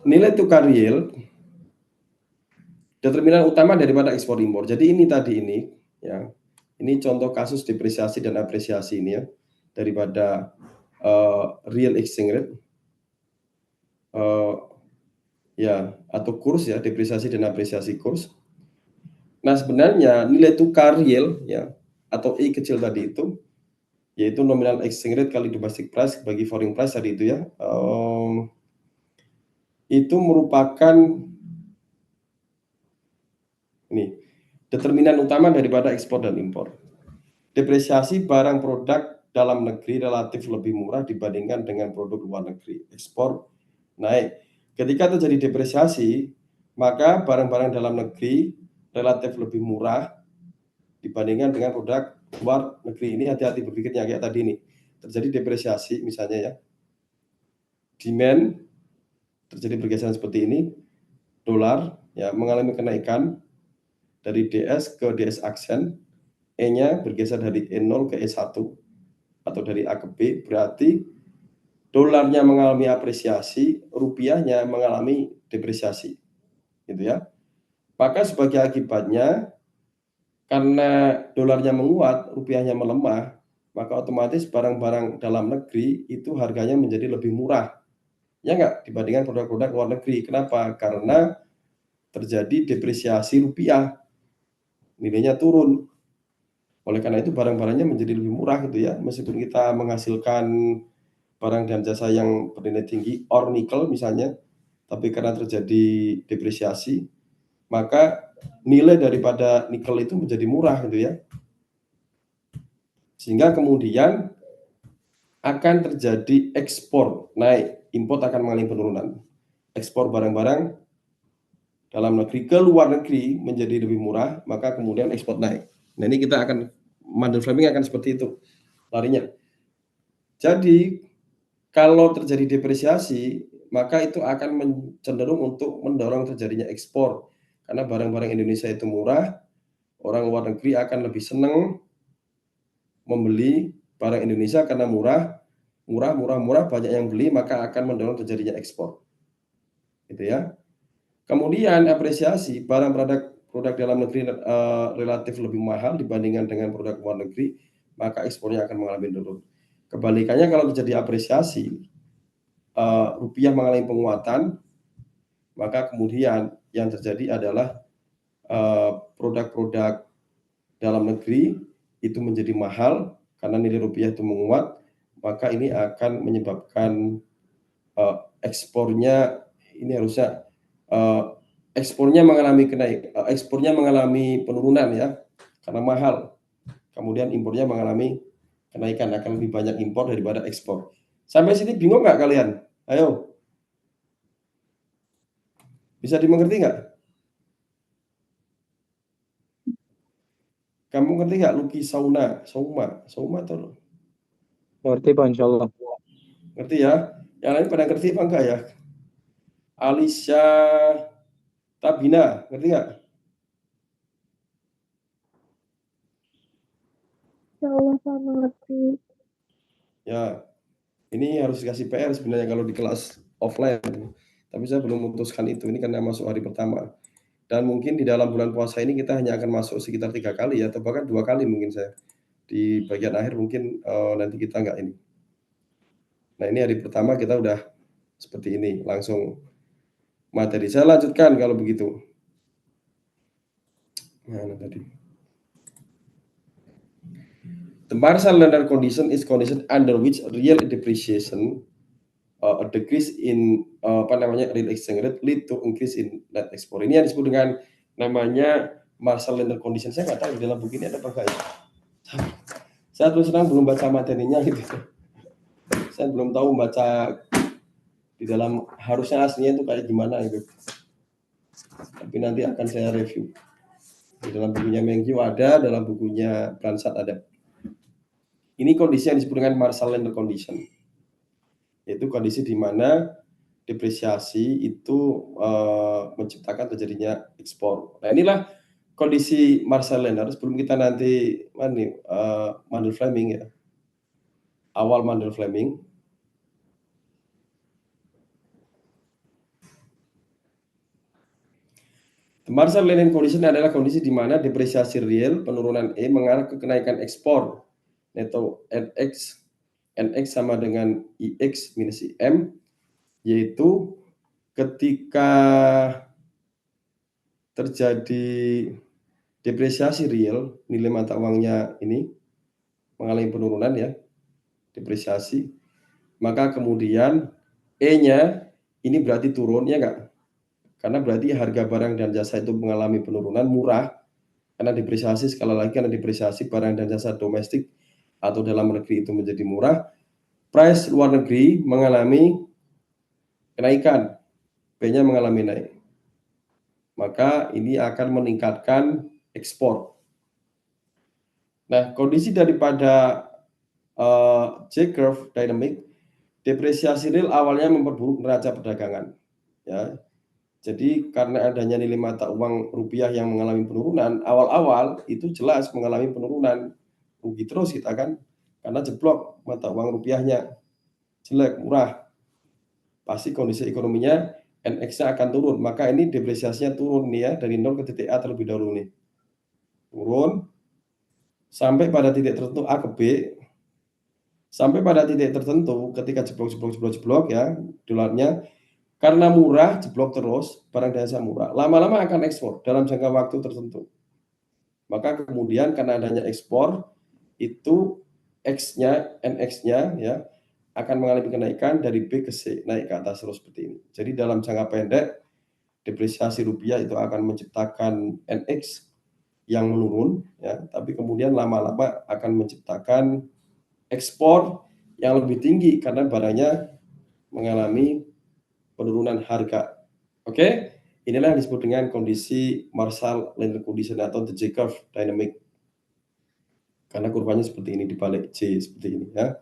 nilai tukar real determinan utama daripada ekspor impor. Jadi ini tadi ini ya. Ini contoh kasus depresiasi dan apresiasi ini ya daripada real exchange rate ya atau kurs ya, depresiasi dan apresiasi kurs. Nah, sebenarnya nilai tukar real ya atau I kecil tadi itu yaitu nominal exchange rate kali domestic price bagi foreign price tadi itu ya. Itu merupakan ini determinan utama daripada ekspor dan impor. Depresiasi barang produk dalam negeri relatif lebih murah dibandingkan dengan produk luar negeri. Ekspor naik. Ketika terjadi depresiasi, maka barang-barang dalam negeri relatif lebih murah dibandingkan dengan produk luar negeri. Ini hati-hati berpikirnya kayak tadi nih. Terjadi depresiasi misalnya ya. Demand terjadi pergeseran seperti ini. Dolar ya mengalami kenaikan dari DS ke DS aksen. E-nya bergeser dari E0 ke E1 atau dari A ke B, berarti dolarnya mengalami apresiasi, rupiahnya mengalami depresiasi. Gitu ya. Maka sebagai akibatnya karena dolarnya menguat, rupiahnya melemah, maka otomatis barang-barang dalam negeri itu harganya menjadi lebih murah. Ya enggak dibandingkan produk-produk luar negeri. Kenapa? Karena terjadi depresiasi rupiah. Nilainya turun. Oleh karena itu barang-barangnya menjadi lebih murah gitu ya, meskipun kita menghasilkan barang dan jasa yang bernilai tinggi, ore nikel misalnya, tapi karena terjadi depresiasi, maka nilai daripada nikel itu menjadi murah gitu ya. Sehingga kemudian akan terjadi ekspor naik, import akan mengalami penurunan. Ekspor barang-barang dalam negeri ke luar negeri menjadi lebih murah, maka kemudian ekspor naik. Nah, ini kita akan Mandel framing akan seperti itu larinya. Jadi kalau terjadi depresiasi, maka itu akan cenderung untuk mendorong terjadinya ekspor. Karena barang-barang Indonesia itu murah, orang luar negeri akan lebih senang membeli barang Indonesia karena murah, banyak yang beli, maka akan mendorong terjadinya ekspor. Gitu ya. Kemudian apresiasi produk dalam negeri relatif lebih mahal dibandingkan dengan produk luar negeri, maka ekspornya akan mengalami turun. Kebalikannya kalau terjadi apresiasi, rupiah mengalami penguatan, maka kemudian yang terjadi adalah produk-produk dalam negeri itu menjadi mahal karena nilai rupiah itu menguat, maka ini akan menyebabkan ekspornya ini harusnya ekspornya mengalami penurunan ya karena mahal. Kemudian impornya mengalami kenaikan, akan lebih banyak impor daripada ekspor. Sampai sini bingung nggak kalian? Ayo, bisa dimengerti nggak? Kamu ngerti nggak Lucky Sauma atau Ngerti Pak, insya Allah. ngerti ya? Yang lain pada ngerti apa enggak ya? Alicia Tabina, ngerti nggak? Ya Allah, saya mengerti. Ya, ini harus dikasih PR sebenarnya kalau di kelas offline. Tapi saya belum memutuskan itu. Ini karena masuk hari pertama. Dan mungkin di dalam bulan puasa ini kita hanya akan masuk sekitar 3 kali ya, atau bahkan 2 kali mungkin saya. Di bagian akhir mungkin nanti kita nggak ini. Nah ini hari pertama kita udah seperti ini, langsung materi. Saya lanjutkan kalau begitu. Mana tadi? The Marshall-Lerner condition is condition under which real depreciation, a decrease in real exchange rate lead to increase in net export. Ini yang disebut dengan namanya Marshall-Lerner condition. Saya nggak tahu di dalam buku ini ada apa enggak ya. Saya terus terang belum baca materinya gitu. Saya belum tahu baca di dalam harusnya aslinya itu kayak gimana gitu. Tapi nanti akan saya review. Di dalam bukunya Mengyu ada, dalam bukunya Pransat ada. Ini kondisi yang disebut dengan Marshall-Lerner condition. Yaitu kondisi di mana depresiasi itu menciptakan terjadinya ekspor. Nah, inilah kondisi Marshall-Lerner sebelum kita nanti Mandel Fleming ya. Awal Mandel Fleming. The Marshall-Lerner condition adalah kondisi di mana depresiasi real penurunan E mengarah ke kenaikan ekspor. Neto NX sama dengan IX minus IM, yaitu ketika terjadi depresiasi real, nilai mata uangnya ini mengalami penurunan ya, depresiasi, maka kemudian E-nya ini berarti turun ya enggak? Karena berarti harga barang dan jasa itu mengalami penurunan murah, karena depresiasi sekali lagi karena depresiasi barang dan jasa domestik atau dalam negeri itu menjadi murah, price luar negeri mengalami kenaikan, B-nya mengalami naik. Maka ini akan meningkatkan ekspor. Nah, kondisi daripada J-curve dynamic, depresiasi real awalnya memperburuk neraca perdagangan. Ya, jadi karena adanya nilai mata uang rupiah yang mengalami penurunan, awal-awal itu jelas mengalami penurunan. Rugi terus kita kan, karena jeblok mata uang rupiahnya, jelek, murah. Pasti kondisi ekonominya NX-nya akan turun. Maka ini depresiasinya turun nih ya, dari 0 ke titik A terlebih dahulu nih. Turun, sampai pada titik tertentu A ke B, sampai pada titik tertentu ketika jeblok ya, dolarnya, karena murah, jeblok terus, barang dan jasa murah. Lama-lama akan ekspor dalam jangka waktu tertentu. Maka kemudian karena adanya ekspor, itu X-nya, NX-nya ya, akan mengalami kenaikan dari B ke C, naik ke atas terus seperti ini. Jadi dalam jangka pendek, depresiasi rupiah itu akan menciptakan NX yang menurun, ya, tapi kemudian lama-lama akan menciptakan ekspor yang lebih tinggi karena barangnya mengalami penurunan harga. Oke, inilah yang disebut dengan kondisi Marshall-Lerner condition atau the J-curve dynamic. Karena kurvanya seperti ini dibalik J seperti ini ya.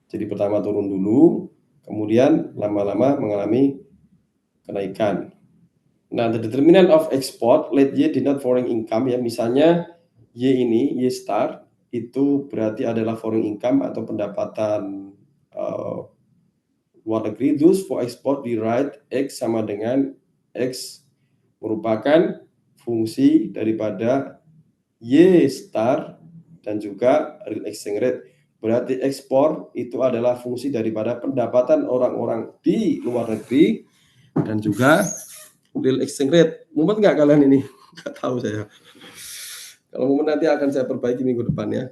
Jadi pertama turun dulu, kemudian lama-lama mengalami kenaikan. Nah, the determinant of export let Y denote foreign income ya. Misalnya Y ini, Y star itu berarti adalah foreign income atau pendapatan luar negeri. Thus for export di write X sama dengan X merupakan fungsi daripada Y star dan juga real exchange rate. Berarti ekspor itu adalah fungsi daripada pendapatan orang-orang di luar negeri dan juga real exchange rate. Mumet nggak kalian ini? Nggak tahu saya. Kalau mumet nanti akan saya perbaiki minggu depan ya.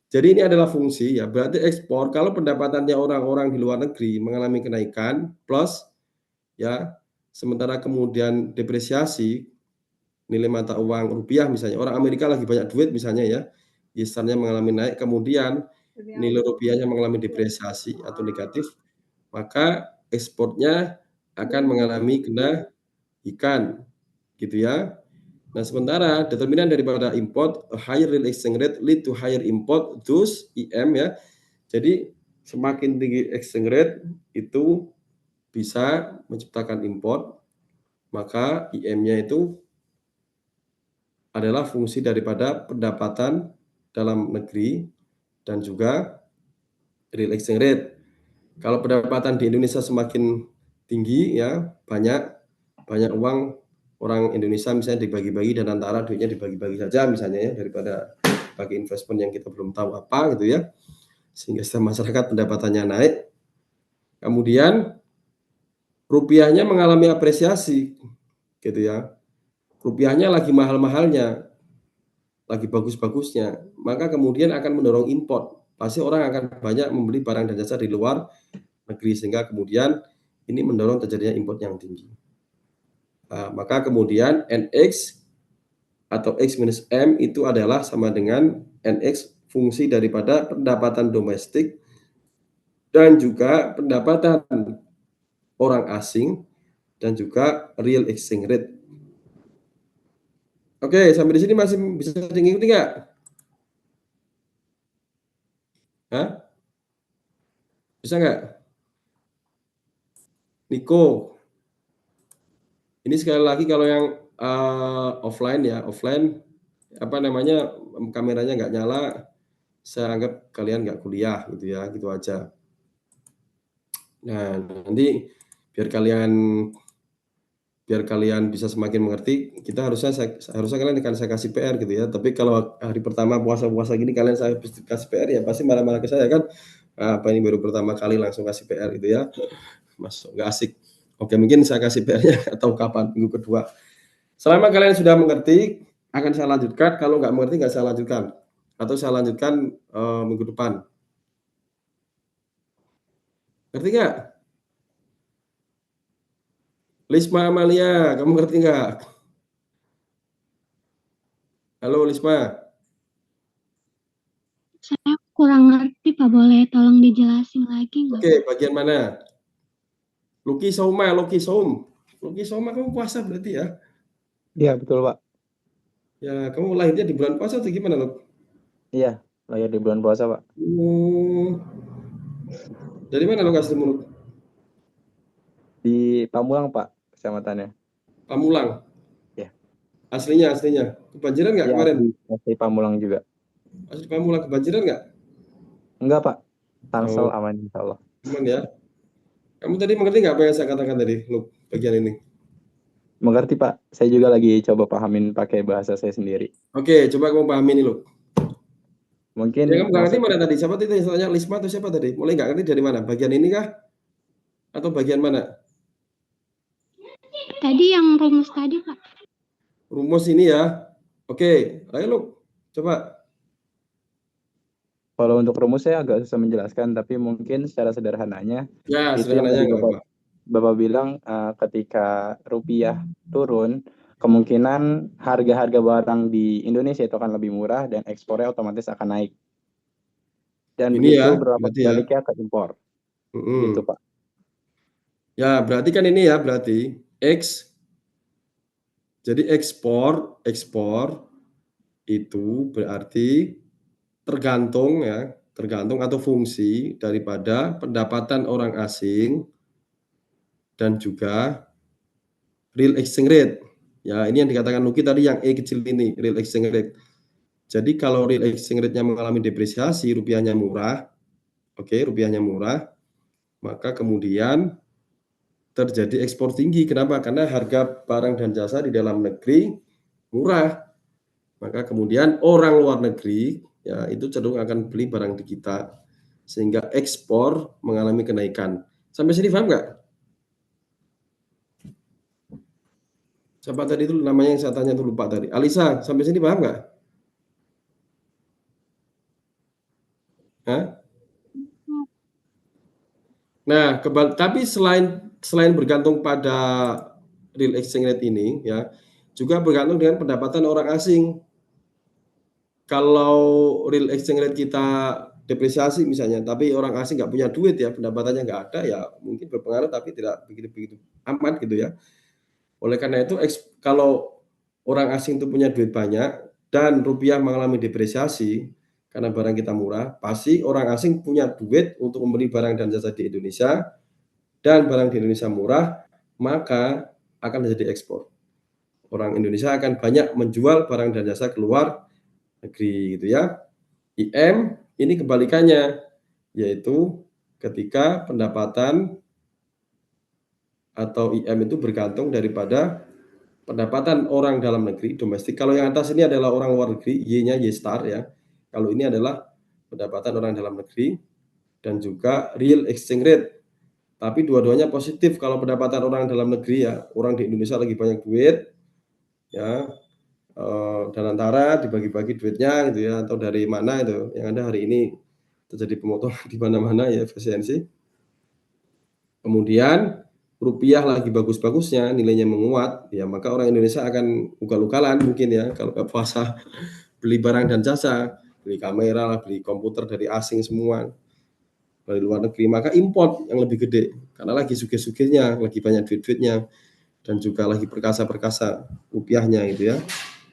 Jadi ini adalah fungsi ya, berarti ekspor kalau pendapatannya orang-orang di luar negeri mengalami kenaikan plus ya, sementara kemudian depresiasi nilai mata uang rupiah misalnya, orang Amerika lagi banyak duit misalnya ya, yields-nya mengalami naik, kemudian nilai rupiahnya mengalami depresiasi atau negatif, maka ekspornya akan mengalami kenaikan gitu ya. Nah, sementara determinan daripada import, a higher real exchange rate lead to higher import, thus IM ya. Jadi semakin tinggi exchange rate itu bisa menciptakan import, maka IM-nya itu adalah fungsi daripada pendapatan dalam negeri dan juga real exchange rate. Kalau pendapatan di Indonesia semakin tinggi ya, banyak uang orang Indonesia misalnya dibagi-bagi dan antara duitnya dibagi-bagi saja misalnya ya, daripada bagi investment yang kita belum tahu apa gitu ya, sehingga masyarakat pendapatannya naik. Kemudian rupiahnya mengalami apresiasi gitu ya, rupiahnya lagi mahal-mahalnya, lagi bagus-bagusnya, maka kemudian akan mendorong import. Pasti orang akan banyak membeli barang dan jasa di luar negeri sehingga kemudian ini mendorong terjadinya import yang tinggi. Nah, maka kemudian NX atau X minus M itu adalah sama dengan NX fungsi daripada pendapatan domestik dan juga pendapatan orang asing dan juga real exchange rate. Oke, sampai di sini masih bisa diikuti nggak? Hah? Bisa nggak? Niko. Ini sekali lagi kalau yang offline ya, offline apa namanya kameranya nggak nyala, saya anggap kalian nggak kuliah gitu ya, gitu aja. Nah, nanti biar kalian bisa semakin mengerti, kita harusnya kalian akan saya kasih PR gitu ya. Tapi kalau hari pertama puasa-puasa gini kalian saya kasih PR ya pasti marah-marah ke saya kan. Apa ini baru pertama kali langsung kasih PR gitu ya. Masuk nggak asik. Oke, mungkin saya kasih PR-nya atau kapan minggu kedua. Selama kalian sudah mengerti, akan saya lanjutkan. Kalau nggak mengerti, nggak saya lanjutkan. Atau saya lanjutkan minggu depan. Ngerti nggak? Lisma Amalia, kamu ngerti nggak? Halo Lisma. Saya kurang ngerti, Pak. Boleh tolong dijelasin lagi nggak? Oke, bagian mana? Luki Soma, kamu puasa berarti ya? Iya, betul, Pak. Ya, kamu lahirnya di bulan puasa atau gimana, Luk? Iya, lahir di bulan puasa, Pak. Dari mana lo aslimu, Luk? Di Pamulang, Pak, kecamatannya. Pamulang? Iya. Aslinya. Kebanjiran nggak kemarin? Asli Pamulang juga. Asli Pamulang, kebanjiran nggak? Enggak, Pak. Tangsel Oh, aman, insya Allah. aman ya. Kamu tadi mengerti nggak apa yang saya katakan tadi, Luk, bagian ini? Mengerti, Pak. Saya juga lagi coba pahamin pakai bahasa saya sendiri. Oke, coba kamu pahami ini, Luk. Mungkin Ya, kamu nggak ngerti maksudnya mana tadi? Siapa tadi yang tanya Lisma atau siapa tadi? Mulai nggak ngerti dari mana? Bagian ini kah? Atau bagian mana? Tadi yang rumus tadi, Pak. Rumus ini ya. Oke, ayo Luk. Coba. Kalau untuk rumus saya agak susah menjelaskan, tapi mungkin secara sederhananya Ya, itu yang sederhananya tadi nggak apa-apa. Bapak bilang ketika rupiah turun, kemungkinan harga-harga barang di Indonesia itu akan lebih murah dan ekspornya otomatis akan naik. Dan Ini ya, begitu berlaku berarti ya. sebaliknya ke impor. Gitu, Pak. Ya, berarti kan ini ya, berarti X. Jadi ekspor itu berarti tergantung ya, tergantung atau fungsi daripada pendapatan orang asing dan juga real exchange rate. Ya, ini yang dikatakan Nuki tadi yang E kecil ini, real exchange rate. Jadi kalau real exchange rate-nya mengalami depresiasi, rupiahnya murah, oke, rupiahnya murah, maka kemudian terjadi ekspor tinggi. Kenapa? Karena harga barang dan jasa di dalam negeri murah. Maka kemudian orang luar negeri ya itu cenderung akan beli barang di kita sehingga ekspor mengalami kenaikan. Sampai sini paham nggak? Siapa tadi itu namanya yang saya tanya itu lupa tadi. Alisa, sampai sini paham nggak? Hah? Nah, tapi selain bergantung pada real exchange rate ini ya, juga bergantung dengan pendapatan orang asing. Kalau real exchange rate kita depresiasi misalnya, tapi orang asing nggak punya duit ya, pendapatannya nggak ada ya, mungkin berpengaruh tapi tidak begitu-begitu amat gitu ya. Oleh karena itu kalau orang asing itu punya duit banyak dan rupiah mengalami depresiasi karena barang kita murah, pasti orang asing punya duit untuk membeli barang dan jasa di Indonesia dan barang di Indonesia murah, maka akan terjadi ekspor. Orang Indonesia akan banyak menjual barang dan jasa keluar negeri gitu ya. IM ini kebalikannya, yaitu ketika pendapatan atau IM itu bergantung daripada pendapatan orang dalam negeri domestik. Kalau yang atas ini adalah orang luar negeri, Y-nya Y star ya. Kalau ini adalah pendapatan orang dalam negeri dan juga real exchange rate. Tapi dua-duanya positif kalau pendapatan orang dalam negeri ya, orang di Indonesia lagi banyak duit ya, dan antara dibagi-bagi duitnya gitu ya, atau dari mana itu. Yang ada hari ini terjadi pemotongan di mana-mana ya efisiensi. Kemudian rupiah lagi bagus-bagusnya, nilainya menguat, ya maka orang Indonesia akan ugal-ugalan mungkin ya kalau nggak puasa beli barang dan jasa, beli kamera lah, beli komputer dari asing semua dari luar negeri, maka import yang lebih gede karena lagi sugih-sugihnya, lagi banyak duit-duitnya dan juga lagi perkasa-perkasa rupiahnya gitu ya.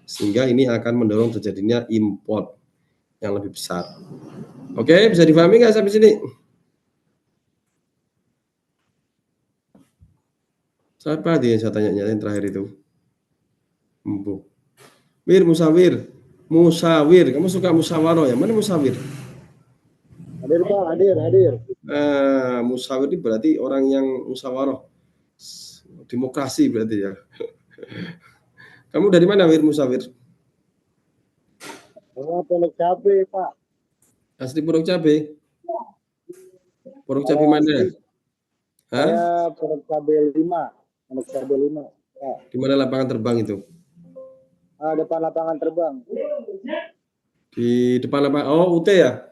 Sehingga ini akan mendorong terjadinya import yang lebih besar. Oke, bisa dipahami nggak sampai sini? Siapa dia yang saya tanya yang terakhir itu? Empu. Musawir. Kamu suka musyawarah ya? Mana musawir? Hadir Pak, hadir. Musawir ini berarti orang yang musyawarah. Demokrasi berarti ya. Kamu dari mana Wir Musawir? Pondok Cabe Pak. Asli Pondok Cabe. Pondok Cabe mana? Saya Pondok Cabe 5. Pondok Cabe 5. Ya. Di mana lapangan terbang itu? Depan lapangan terbang. Di depan lapangan. Oh, UT ya?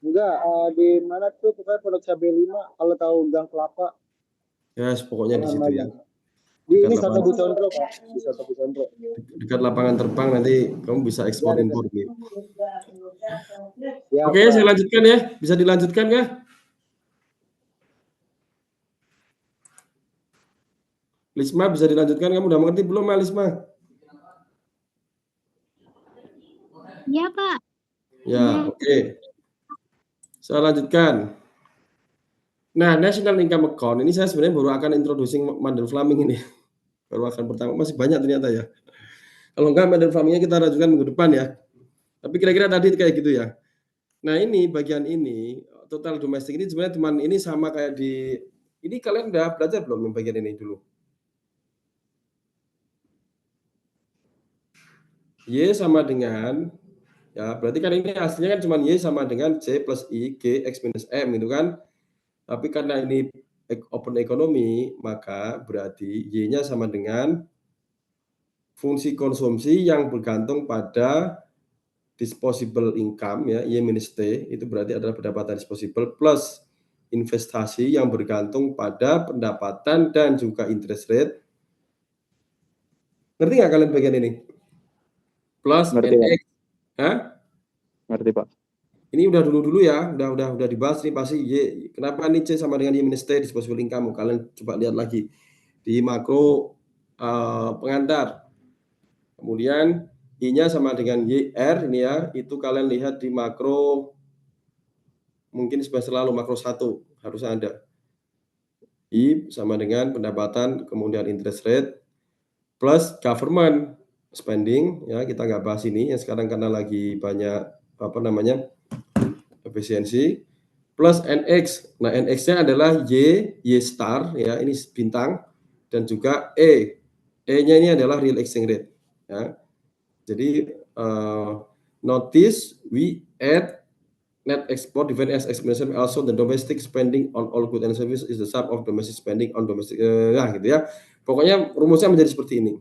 Enggak, di mana tuh pokoknya Pondok Cabe 5 kalau tahu Gang Kelapa. Ya, yes, pokoknya di situ ya. Di ini Soto Bu Condro Pak, di Soto Bu Condro. Dekat lapangan terbang nanti kamu bisa ekspor impor gitu. Ya, Oke, saya lanjutkan ya. Bisa dilanjutkan kah? Lisma bisa dilanjutkan, kamu udah mengerti belum Lisma? Iya, Pak. Ya, oke. Saya lanjutkan. Nah, National Income Account ini saya sebenarnya baru akan introducing Mandel Flaming ini. Baru akan pertama, masih banyak ternyata ya. Kalau enggak Mandel Flamingnya kita lanjutkan minggu depan ya. Tapi kira-kira tadi kayak gitu ya. Nah, ini bagian ini total domestik ini sebenarnya teman ini sama kayak di ini kalian udah belajar belum yang bagian ini dulu? Y sama dengan ya berarti kan ini hasilnya kan cuma Y sama dengan C plus I G X minus M gitu kan. Tapi karena ini open economy, maka berarti Y-nya sama dengan V fungsi konsumsi yang bergantung pada disposable income ya, Y-T, itu berarti adalah pendapatan disposable plus investasi yang bergantung pada pendapatan dan juga interest rate. Ngerti nggak kalian bagian ini? Plus Ngerti, Pak. NX. Hah? Ngerti, Pak. Ini udah dulu ya, udah dibahas nih pasti Y. Kenapa nih C sama dengan Y-T disposable income? Kalian coba lihat lagi di makro pengantar. Kemudian I-nya sama dengan YR ini ya, itu kalian lihat di makro mungkin semester lalu makro 1 harusnya ada. I sama dengan pendapatan kemudian interest rate plus government spending ya, kita nggak bahas ini ya sekarang karena lagi banyak efisiensi plus NX. Nah, NX-nya adalah Y star ya, ini bintang dan juga E. E-nya ini adalah real exchange rate ya. Jadi notice we add net export divided as explanation also the domestic spending on all goods and services is the sum of domestic spending on domestic gitu ya. Pokoknya rumusnya menjadi seperti ini.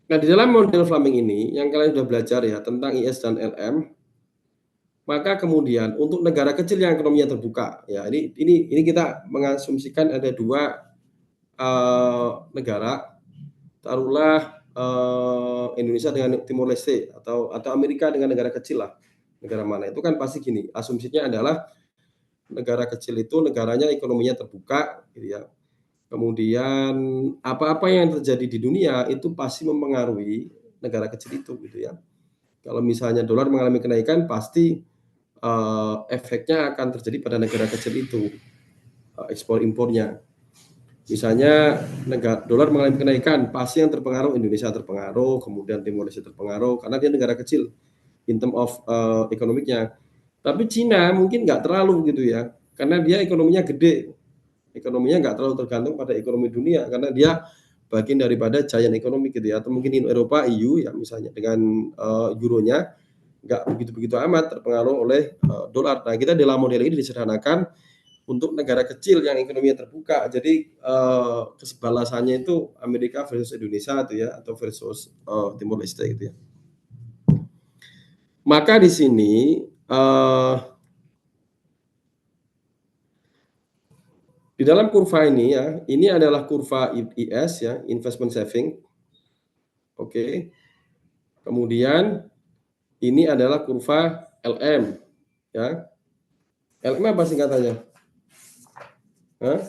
Nah, di dalam model Fleming ini yang kalian sudah belajar ya tentang IS dan LM, maka kemudian untuk negara kecil yang ekonominya terbuka ya, ini kita mengasumsikan ada dua negara, taruhlah Indonesia dengan Timor Leste atau Amerika dengan negara kecil lah. Negara mana itu kan pasti gini, asumsinya adalah negara kecil itu negaranya ekonominya terbuka gitu ya. Kemudian apa-apa yang terjadi di dunia itu pasti mempengaruhi negara kecil itu gitu ya. Kalau misalnya dolar mengalami kenaikan pasti efeknya akan terjadi pada negara kecil itu, ekspor impornya. Misalnya dolar mengalami kenaikan, pasti yang terpengaruh Indonesia terpengaruh, kemudian Timor Leste terpengaruh karena dia negara kecil in term of ekonomiknya. Tapi Cina mungkin nggak terlalu gitu ya, karena dia ekonominya gede, ekonominya nggak terlalu tergantung pada ekonomi dunia karena dia bagian daripada giant ekonomi gitu ya. Atau mungkin Eropa EU ya misalnya dengan euronya nggak begitu amat terpengaruh oleh dolar. Nah, kita dalam model ini disederhanakan untuk negara kecil yang ekonominya terbuka. Jadi kesebalasannya itu Amerika versus Indonesia itu ya, atau versus Timor Leste gitu ya. Maka di sini di dalam kurva ini ya, ini adalah kurva IS ya, investment saving. Oke. Kemudian ini adalah kurva LM ya. LM apa singkatannya? Hah?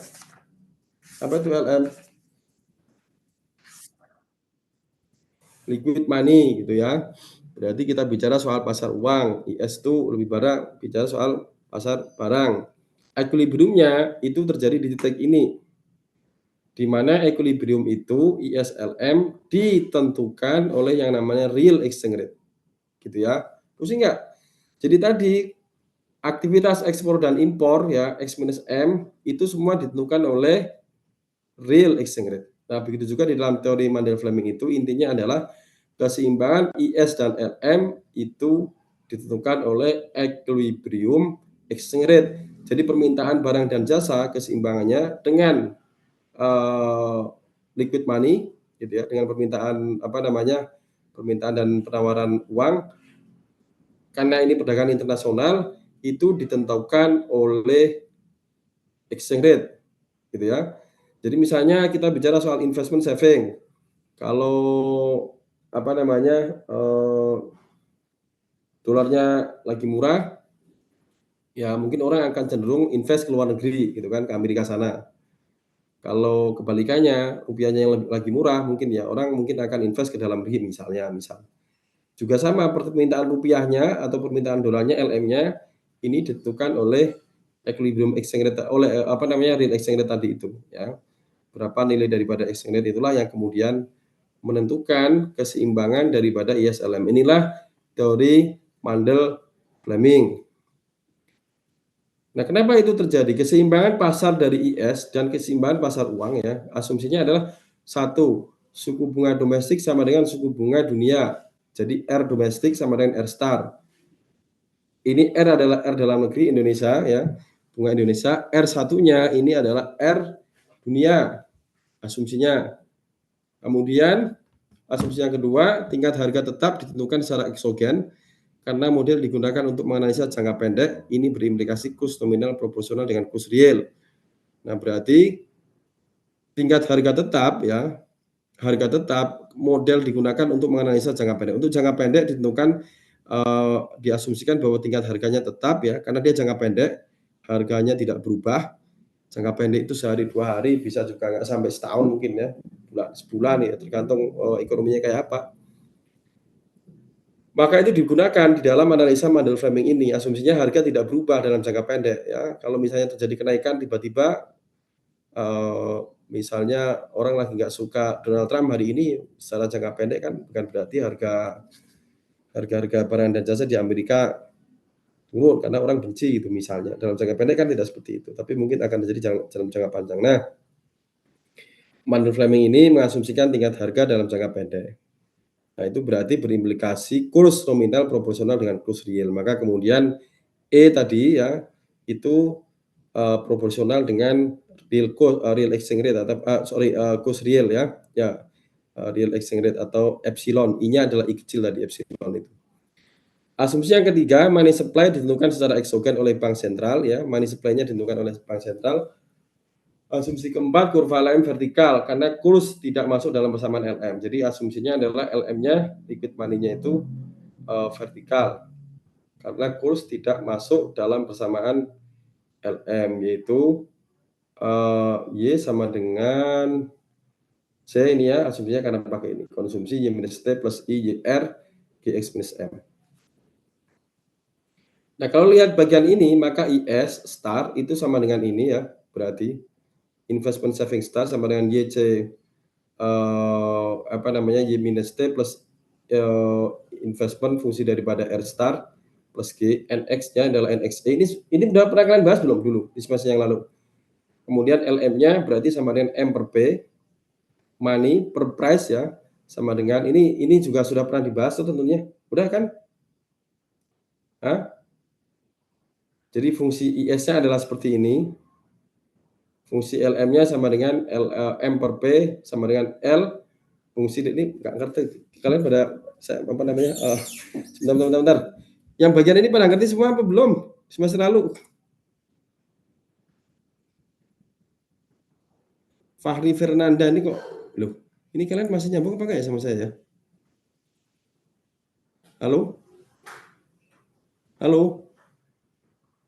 Apa itu LM? Liquid money gitu ya. Berarti kita bicara soal pasar uang. IS itu lebih bicara soal pasar barang. Equilibriumnya itu terjadi di titik ini. Di mana equilibrium itu ISLM ditentukan oleh yang namanya real exchange rate. Gitu ya. Pusing nggak? Jadi tadi aktivitas ekspor dan impor ya, X-M itu semua ditentukan oleh real exchange rate. Nah, begitu juga di dalam teori Mendel-Fleming itu intinya adalah keseimbangan IS dan LM itu ditentukan oleh equilibrium exchange rate. Jadi permintaan barang dan jasa keseimbangannya dengan liquid money gitu ya, dengan permintaan permintaan dan penawaran uang, karena ini perdagangan internasional itu ditentukan oleh exchange rate gitu ya. Jadi misalnya kita bicara soal investment saving, kalau dolarnya lagi murah, ya mungkin orang akan cenderung invest ke luar negeri gitu kan, ke Amerika sana. Kalau kebalikannya, rupiahnya yang lagi murah, mungkin ya orang mungkin akan invest ke dalam negeri misal. Juga sama permintaan rupiahnya atau permintaan dolarnya LM-nya ini ditentukan oleh equilibrium exchange rate, oleh real exchange rate tadi itu ya. Berapa nilai daripada exchange rate itulah yang kemudian menentukan keseimbangan daripada ISLM. Inilah teori Mendel-Fleming. Nah, kenapa itu terjadi? Keseimbangan pasar dari IS dan keseimbangan pasar uang ya, asumsinya adalah satu, suku bunga domestik sama dengan suku bunga dunia. Jadi R domestik sama dengan R star. Ini R adalah R dalam negeri Indonesia ya, bunga Indonesia. R satunya ini adalah R dunia, asumsinya. Kemudian Asumsi yang kedua, tingkat harga tetap ditentukan secara eksogen karena model digunakan untuk menganalisa jangka pendek. Ini berimplikasi kurs nominal proporsional dengan kurs real. Nah, berarti tingkat harga tetap ya, harga tetap model digunakan untuk menganalisa jangka pendek. Untuk jangka pendek ditentukan diasumsikan bahwa tingkat harganya tetap ya, karena dia jangka pendek, harganya tidak berubah. Jangka pendek itu sehari 2 hari, bisa juga nggak sampai setahun mungkin ya, sebulan ya, tergantung ekonominya kayak apa. Maka itu digunakan di dalam analisa Mandel framing ini. Asumsinya harga tidak berubah dalam jangka pendek ya. Kalau misalnya terjadi kenaikan tiba-tiba, misalnya orang lagi nggak suka Donald Trump hari ini, secara jangka pendek kan bukan berarti harga barang dan jasa di Amerika turun karena orang benci gitu misalnya. Dalam jangka pendek kan tidak seperti itu, tapi mungkin akan terjadi dalam jangka panjang. Nah, Mandel framing ini mengasumsikan tingkat harga dalam jangka pendek. Nah, itu berarti berimplikasi kurs nominal proporsional dengan kurs real. Maka kemudian E tadi ya, itu proporsional dengan real exchange rate atau kurs real ya. Ya, real exchange rate atau epsilon. I-nya adalah I kecil tadi, epsilon itu. Asumsi yang ketiga, money supply ditentukan secara eksogen oleh bank sentral ya. Money supply-nya ditentukan oleh bank sentral. Asumsi keempat, kurva LM vertikal karena kurs tidak masuk dalam persamaan LM. Jadi asumsinya adalah LM-nya, liquid money-nya itu vertikal karena kurs tidak masuk dalam persamaan LM, yaitu Y sama dengan C ini ya, asumsinya karena pakai ini. Konsumsi Y minus T plus I YR GX minus M. Nah, kalau lihat bagian ini, maka IS star itu sama dengan ini ya, berarti investment saving star sama dengan YC Y minus T plus investment fungsi daripada R star plus G, NX-nya adalah NXE. Ini udah pernah kalian bahas belum dulu di semester yang lalu? Kemudian LM-nya berarti sama dengan M per P, money per price ya, sama dengan ini juga sudah pernah dibahas tuh tentunya. Udah kan? Hah? Jadi fungsi IS-nya adalah seperti ini. Fungsi LM-nya sama dengan M per P sama dengan L. Fungsi ini nggak ngerti. Kalian pada sebentar. Yang bagian ini pada ngerti semua apa belum? Semester lalu. Fahri Fernanda ini kok loh. Ini kalian masih nyambung apa enggak ya sama saya ya? Halo? Halo?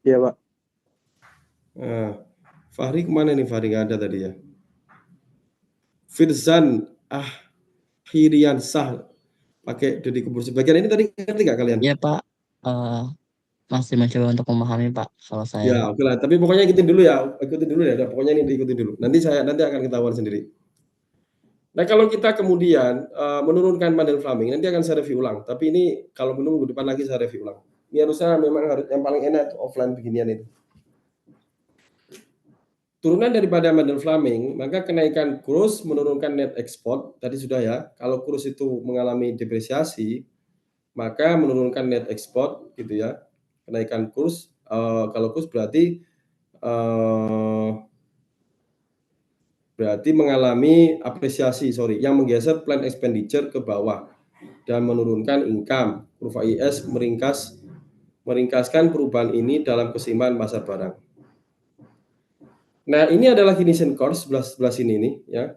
Iya, Pak. Fahri kemana nih? Fahri nggak ada tadi ya. Firzan Hiriansah pakai Deddy Kubur. Sebagian ini tadi ngerti nggak kalian? Iya Pak, masih mencoba untuk memahami Pak kalau saya. Ya oke lah. Tapi pokoknya ikutin dulu ya. Udah, pokoknya ini diikutin dulu. Nanti akan ketahuan sendiri. Nah, kalau kita kemudian menurunkan Mandel framing, nanti akan saya review ulang. Tapi ini kalau menunggu depan lagi saya review ulang. Ini harusnya memang yang paling enak offline beginian itu. Turunan daripada Mandel framing, maka kenaikan kurs menurunkan net export. Tadi sudah ya. Kalau kurs itu mengalami depresiasi, maka menurunkan net export gitu ya. Kenaikan kurs, kalau kurs berarti mengalami apresiasi, yang menggeser plan expenditure ke bawah dan menurunkan income. Kurva IS meringkaskan perubahan ini dalam keseimbangan pasar barang. Nah, ini adalah Keynesian course sebelah sini nih ya.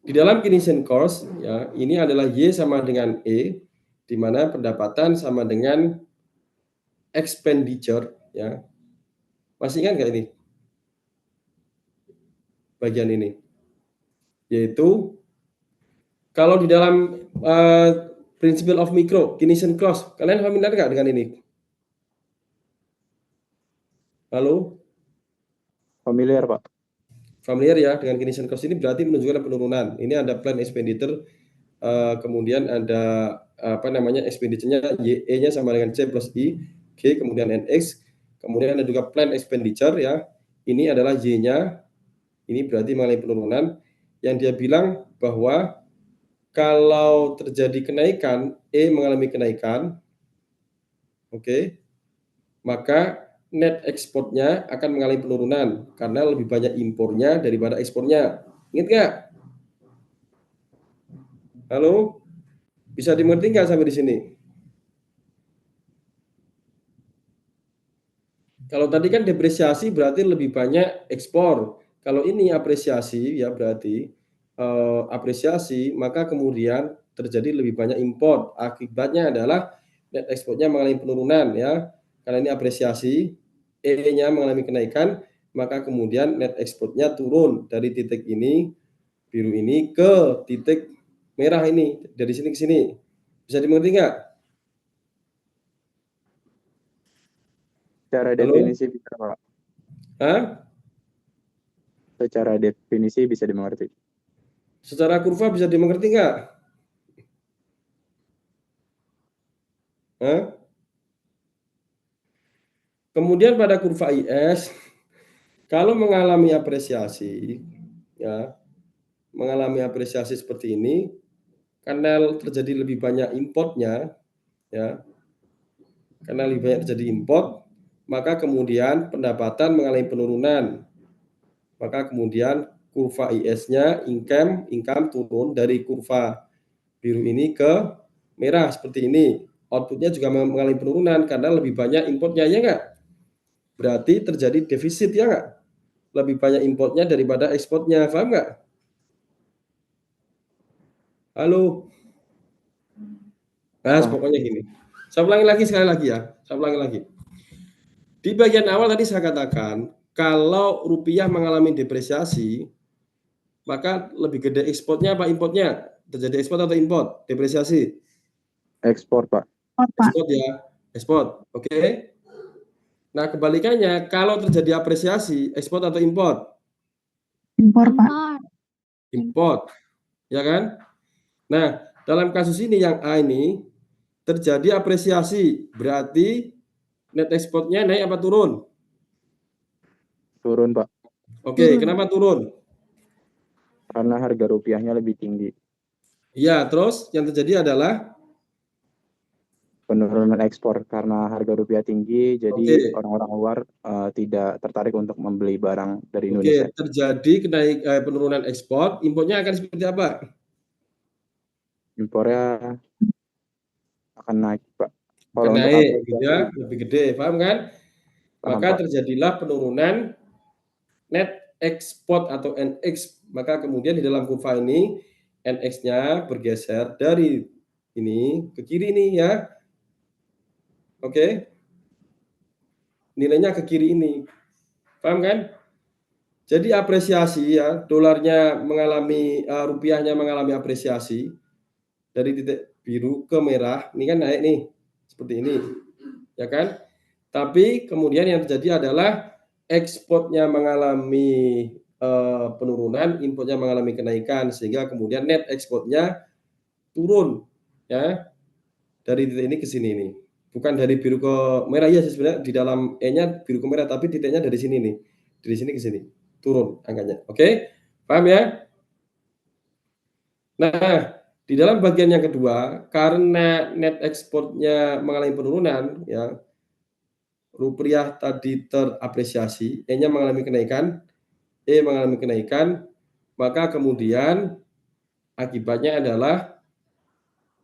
Di dalam Keynesian course ya, ini adalah Y sama dengan E, di mana pendapatan sama dengan expenditure ya. Masih ingat nggak ini? Bagian ini. Yaitu kalau di dalam Principle of Micro, Keynesian course, kalian familiar nggak dengan ini? Halo? Familiar, Pak. Familiar ya dengan Keynesian course ini berarti menunjukkan penurunan. Ini ada plan expenditure, kemudian ada expenditure-nya E-nya sama dengan C plus I, G kemudian NX, kemudian ada juga plan expenditure ya. Ini adalah Y-nya. Ini berarti mengalami penurunan yang dia bilang bahwa kalau terjadi kenaikan, E mengalami kenaikan, oke, maka net ekspornya akan mengalami penurunan karena lebih banyak impornya daripada ekspornya. Ingat nggak? Halo? Bisa dimengerti nggak sampai di sini? Kalau tadi kan depresiasi berarti lebih banyak ekspor. Kalau ini apresiasi ya berarti apresiasi, maka kemudian terjadi lebih banyak import. Akibatnya adalah net ekspornya mengalami penurunan ya. Karena ini apresiasi, E-nya mengalami kenaikan, maka kemudian net ekspornya turun dari titik ini biru ini ke titik merah ini, dari sini ke sini. Bisa dimengerti nggak? Secara Halo? definisi bisa, Pak. Hah? Secara definisi bisa dimengerti. Secara kurva bisa dimengerti nggak? Hah? Kemudian pada kurva IS, kalau mengalami apresiasi, ya, mengalami apresiasi seperti ini, karena terjadi lebih banyak importnya, ya, karena lebih banyak terjadi import, maka kemudian pendapatan mengalami penurunan. Maka kemudian kurva IS-nya, income turun dari kurva biru ini ke merah seperti ini. Outputnya juga mengalami penurunan karena lebih banyak importnya, ya nggak? Berarti terjadi defisit, ya nggak? Lebih banyak importnya daripada ekspornya, paham nggak? Halo? Nah, Paham. pokoknya gini. Saya ulangi lagi sekali lagi ya. Saya ulangi lagi. Di bagian awal tadi saya katakan, kalau rupiah mengalami depresiasi, maka lebih gede ekspornya apa importnya? Terjadi ekspor atau import? Depresiasi. Ekspor, Pak. Ekspor ya. Ekspor. Oke. Nah, kebalikannya, kalau terjadi apresiasi, ekspor atau import? Impor, Pak. Import. Ya kan? Nah, dalam kasus ini yang A ini terjadi apresiasi, berarti net ekspornya naik apa turun? Turun, Pak. Oke, kenapa turun? Karena harga rupiahnya lebih tinggi. Iya, terus yang terjadi adalah Penurunan ekspor karena harga rupiah tinggi, jadi Oke. orang-orang luar tidak tertarik untuk membeli barang dari Oke, Indonesia. terjadi penurunan ekspor, impornya akan seperti apa? Impornya akan naik, Pak. Akan Kalau untuk naik, gitu apresiasi, ya, lebih gede, paham kan? paham, Maka Pak. terjadilah penurunan net export atau NX. Maka kemudian di dalam kurva ini NX-nya bergeser dari ini ke kiri nih ya. Oke. Nilainya ke kiri ini. Paham kan? Jadi apresiasi ya, dolarnya mengalami rupiahnya mengalami apresiasi dari titik biru ke merah. Ini kan naik nih. Seperti ini. Ya kan? Tapi kemudian yang terjadi adalah ekspornya mengalami penurunan, impornya mengalami kenaikan sehingga kemudian net ekspornya turun ya dari titik ini ke sini nih. Bukan dari biru ke merah ya sebenarnya di dalam E-nya biru ke merah tapi titiknya dari sini nih. Dari sini ke sini. Turun angkanya. Oke? Paham ya? Nah, di dalam bagian yang kedua karena net ekspornya mengalami penurunan ya, rupiah tadi terapresiasi, E-nya mengalami kenaikan, E mengalami kenaikan, maka kemudian akibatnya adalah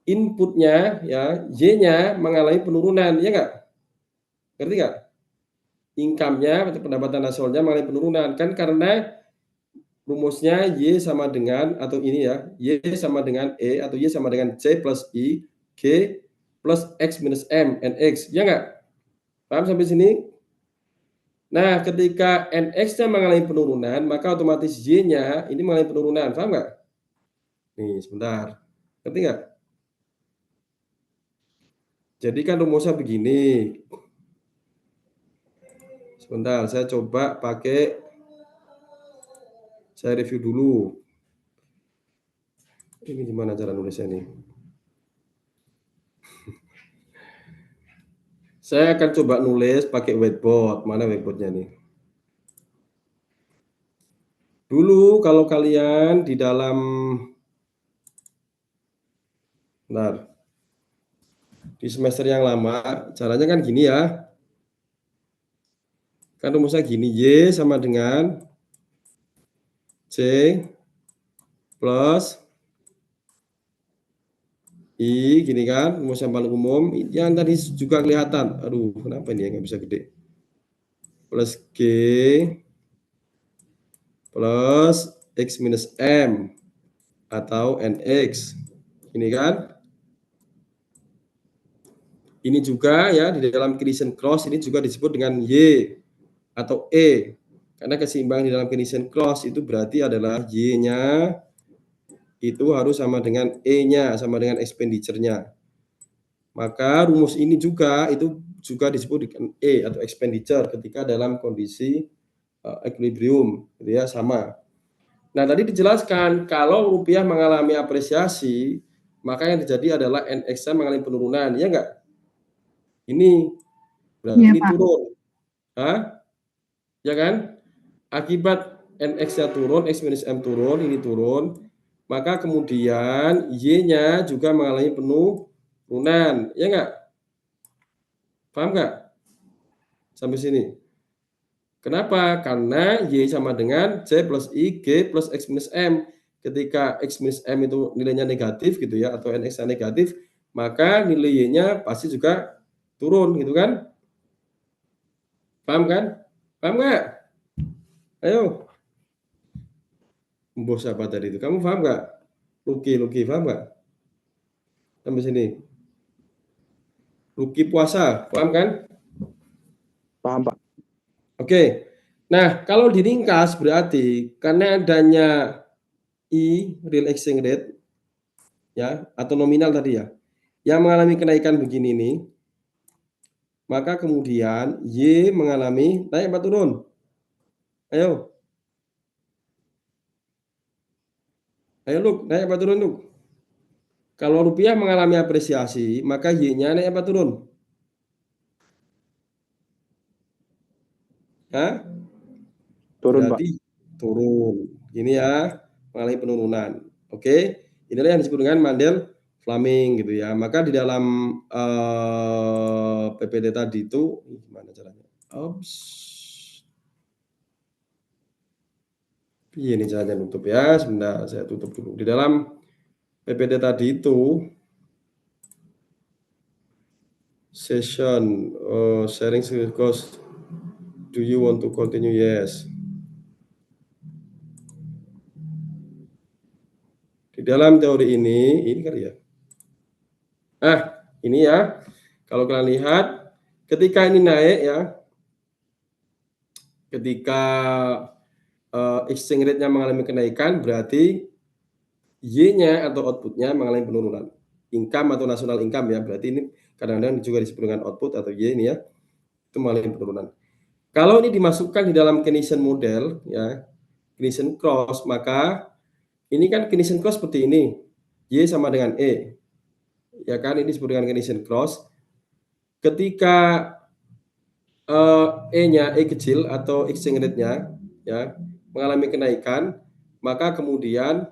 inputnya ya, Y-nya mengalami penurunan, ya nggak? Ngerti nggak? Income-nya atau pendapatan nasionalnya mengalami penurunan, kan karena rumusnya Y sama dengan, atau ini ya, Y sama dengan E, atau Y sama dengan C plus I, G plus X minus M, NX, ya nggak? Paham sampai sini? Nah, ketika NX-nya mengalami penurunan, maka otomatis Y-nya ini mengalami penurunan. Paham nggak? Nih, sebentar. Ngerti nggak? Jadi kan rumusnya begini. Sebentar, saya coba pakai, saya review dulu. Ini gimana cara nulisnya nih? Saya akan coba nulis pakai whiteboard. Mana whiteboardnya nih? Dulu kalau kalian di dalam, bentar, di semester yang lama, caranya kan gini ya. Kan rumusnya gini, Y sama dengan C plus I, gini kan, rumus yang paling umum. Yang tadi juga kelihatan. Aduh, kenapa ini ya nggak bisa gede? Plus G plus X minus M atau NX. Ini kan. Ini juga ya, di dalam Keynesian cross ini juga disebut dengan Y atau E. Karena keseimbangan di dalam Keynesian cross itu berarti adalah Y-nya itu harus sama dengan E-nya, sama dengan expenditure-nya. Maka rumus ini juga itu juga disebut dengan E atau expenditure ketika dalam kondisi equilibrium, gitu ya, sama. Nah, tadi dijelaskan kalau rupiah mengalami apresiasi, maka yang terjadi adalah NX-nya mengalami penurunan, ya enggak? Ini berarti Iya, ini Pak. turun. Hah? Ya kan? Akibat NX-nya turun, X minus M turun, ini turun, maka kemudian Y-nya juga mengalami penurunan, ya enggak? Paham enggak? Sampai sini. Kenapa? Karena Y sama dengan C plus I, G plus X minus M. Ketika X minus M itu nilainya negatif gitu ya, atau NX-nya negatif, maka nilai Y-nya pasti juga turun gitu kan? Paham kan? Paham nggak? Ayo. Bos apa tadi itu? Kamu paham nggak? Luki, paham nggak? Sampai sini. Luki puasa, paham kan? Paham, Pak. Oke. Nah, kalau diringkas berarti karena adanya I, real exchange rate, ya, atau nominal tadi ya, yang mengalami kenaikan begini nih, maka kemudian Y mengalami naik apa turun? Ayo. Ayo, Luk, naik apa turun, Luk? Kalau rupiah mengalami apresiasi, maka Y-nya naik apa turun? Hah? Turun, Pak. Berarti turun. Ini ya, mengalami penurunan. Oke, inilah yang disebut dengan Mandel-Fleming gitu ya. Maka di dalam PPT tadi itu gimana caranya? Ops. Ini caranya tutup ya. Sebentar, saya tutup dulu. Di dalam PPT tadi itu session sharing cost. Do you want to continue? Yes. Di dalam teori ini kali ya. Ini ya. Kalau kalian lihat, ketika ini naik ya, ketika exchange rate-nya mengalami kenaikan, berarti Y-nya atau output-nya mengalami penurunan. Income atau national income ya, berarti ini kadang-kadang juga disebut dengan output atau Y ini ya, itu mengalami penurunan. Kalau ini dimasukkan di dalam Keynesian model ya, Keynesian cross, maka ini kan Keynesian cross seperti ini, Y sama dengan E, ya kan, ini disebut dengan Keynesian cross. Ketika E-nya, E kecil atau exchange rate-nya ya mengalami kenaikan, maka kemudian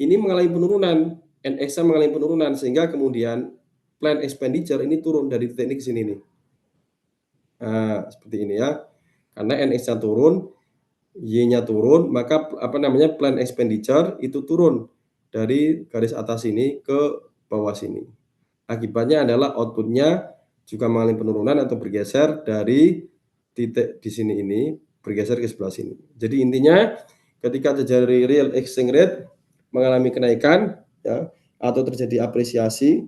ini mengalami penurunan, NX-nya mengalami penurunan sehingga kemudian plan expenditure ini turun dari titik ini ke sini nih. Nah, seperti ini ya. Karena NX-nya turun, Y-nya turun, maka plan expenditure itu turun dari garis atas ini ke bawah sini. Akibatnya adalah output-nya juga mengalami penurunan atau bergeser dari titik di sini ini bergeser ke sebelah sini. Jadi intinya ketika terjadi real exchange rate mengalami kenaikan ya atau terjadi apresiasi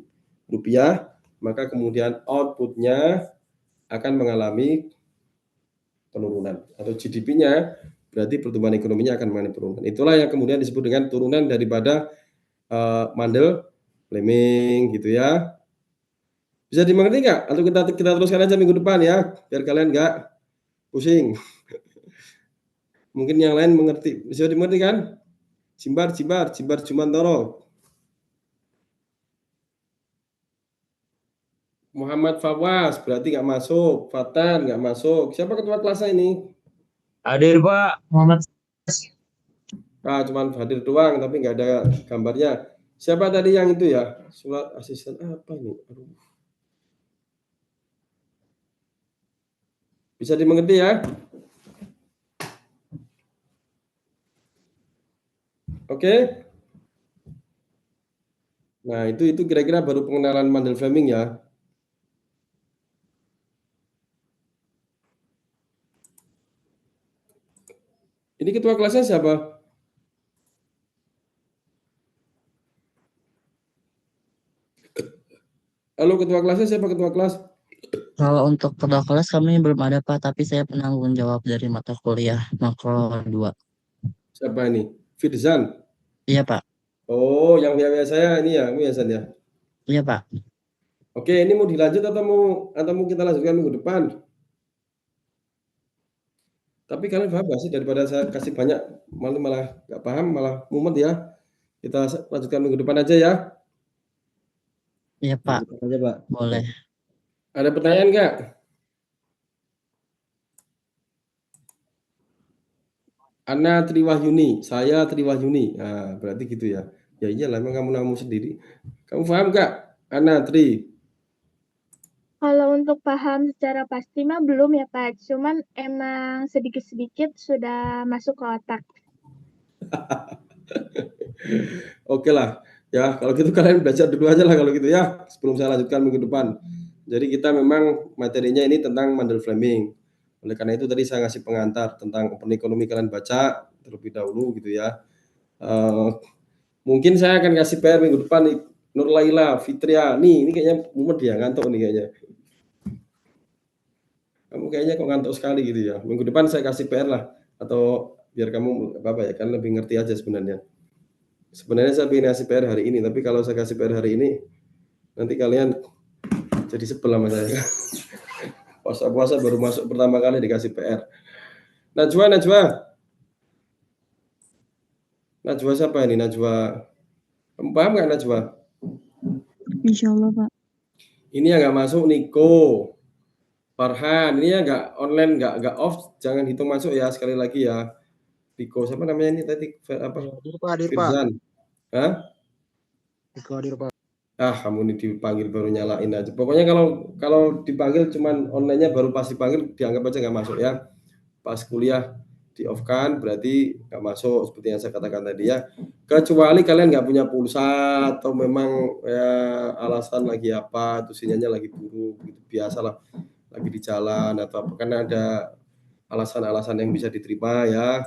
rupiah, maka kemudian output-nya akan mengalami penurunan atau GDP-nya berarti pertumbuhan ekonominya akan mengalami penurunan. Itulah yang kemudian disebut dengan turunan daripada Mandel-Fleming gitu ya. Bisa dimengerti nggak? Atau kita teruskan aja minggu depan ya, biar kalian nggak pusing. Mungkin yang lain mengerti. Bisa dimengerti kan? Jimbar Jumantoro. Muhammad Fawaz berarti nggak masuk. Fatan nggak masuk. Siapa ketua kelasnya ini? Hadir Pak Muhammad. Cuma hadir doang tapi nggak ada gambarnya. Siapa tadi yang itu ya? Surat asisten apa ini? Aduh. Bisa dimengerti ya? Oke. Nah, itu kira-kira baru pengenalan Mendel Fleming ya. Ini ketua kelasnya siapa? Halo, ketua kelasnya siapa ketua kelas? Kalau untuk ketua kelas kami belum ada Pak, tapi saya penanggung jawab dari mata kuliah makro 2. Siapa ini? Firzan. Iya Pak, Oh, yang via saya ini ya, kamu ya San ya. iya Pak. Oke, ini mau dilanjut atau mau kita lanjutkan minggu depan? Tapi kalian paham gak sih, daripada saya kasih banyak malah nggak paham, malah mumet ya. Kita lanjutkan minggu depan aja ya. Iya Pak, Aja, Pak. boleh. Ada pertanyaan nggak? Ana Triwahyuni, saya Triwahyuni. Nah, berarti gitu ya. Ya iyalah, emang kamu namamu sendiri. Kamu paham nggak? Ana Tri. Kalau untuk paham secara pasti mah belum ya Pak, cuman emang sedikit-sedikit sudah masuk ke otak. Oke lah, ya kalau gitu kalian belajar dulu aja lah kalau gitu ya, sebelum saya lanjutkan minggu depan. Jadi kita memang materinya ini tentang Mendel Fleming. Oleh karena itu tadi saya ngasih pengantar tentang open economy, kalian baca terlebih dahulu gitu ya. Mungkin saya akan kasih PR minggu depan nih, Nur Laila, Fitria, ini kayaknya mumet ya, ngantuk nih kayaknya. Kamu kayaknya kok ngantuk sekali gitu ya. Minggu depan saya kasih PR lah, atau biar kamu apa ya, kan lebih ngerti aja sebenarnya. Sebenarnya saya pengen kasih PR hari ini, tapi kalau saya kasih PR hari ini, nanti kalian jadi sebel sama saya. Puasa-puasa baru masuk pertama kali dikasih PR. Najwa siapa ini? Najwa. Kamu paham nggak Najwa? Insya Allah, Pak. Ini yang nggak masuk Niko, Farhan. Ini yang nggak online, nggak off, jangan hitung masuk ya, sekali lagi ya. Niko, siapa namanya ini tadi? Apa? Hadir, Pak. Firzan. Hah? Iko hadir, Pak. Kamu ini dipanggil baru nyalain aja. Pokoknya kalau dipanggil cuman online-nya baru pas dipanggil dianggap aja nggak masuk ya. Pas kuliah di off kan berarti nggak masuk, seperti yang saya katakan tadi ya. Kecuali kalian nggak punya pulsa atau memang ya alasan lagi apa, itu sinyalnya lagi buruk, gitu biasalah, lagi di jalan atau apa, karena ada alasan-alasan yang bisa diterima ya,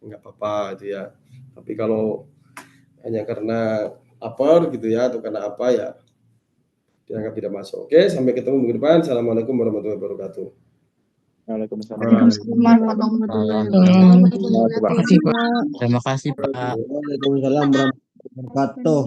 nggak apa-apa itu ya. Tapi kalau hanya karena lapar gitu ya atau karena apa ya dianggap tidak masuk. Oke, sampai ketemu minggu depan. Assalamualaikum warahmatullahi wabarakatuh. Waalaikumsalam. Terima kasih Pak. Waalaikumsalam warahmatullahi wabarakatuh.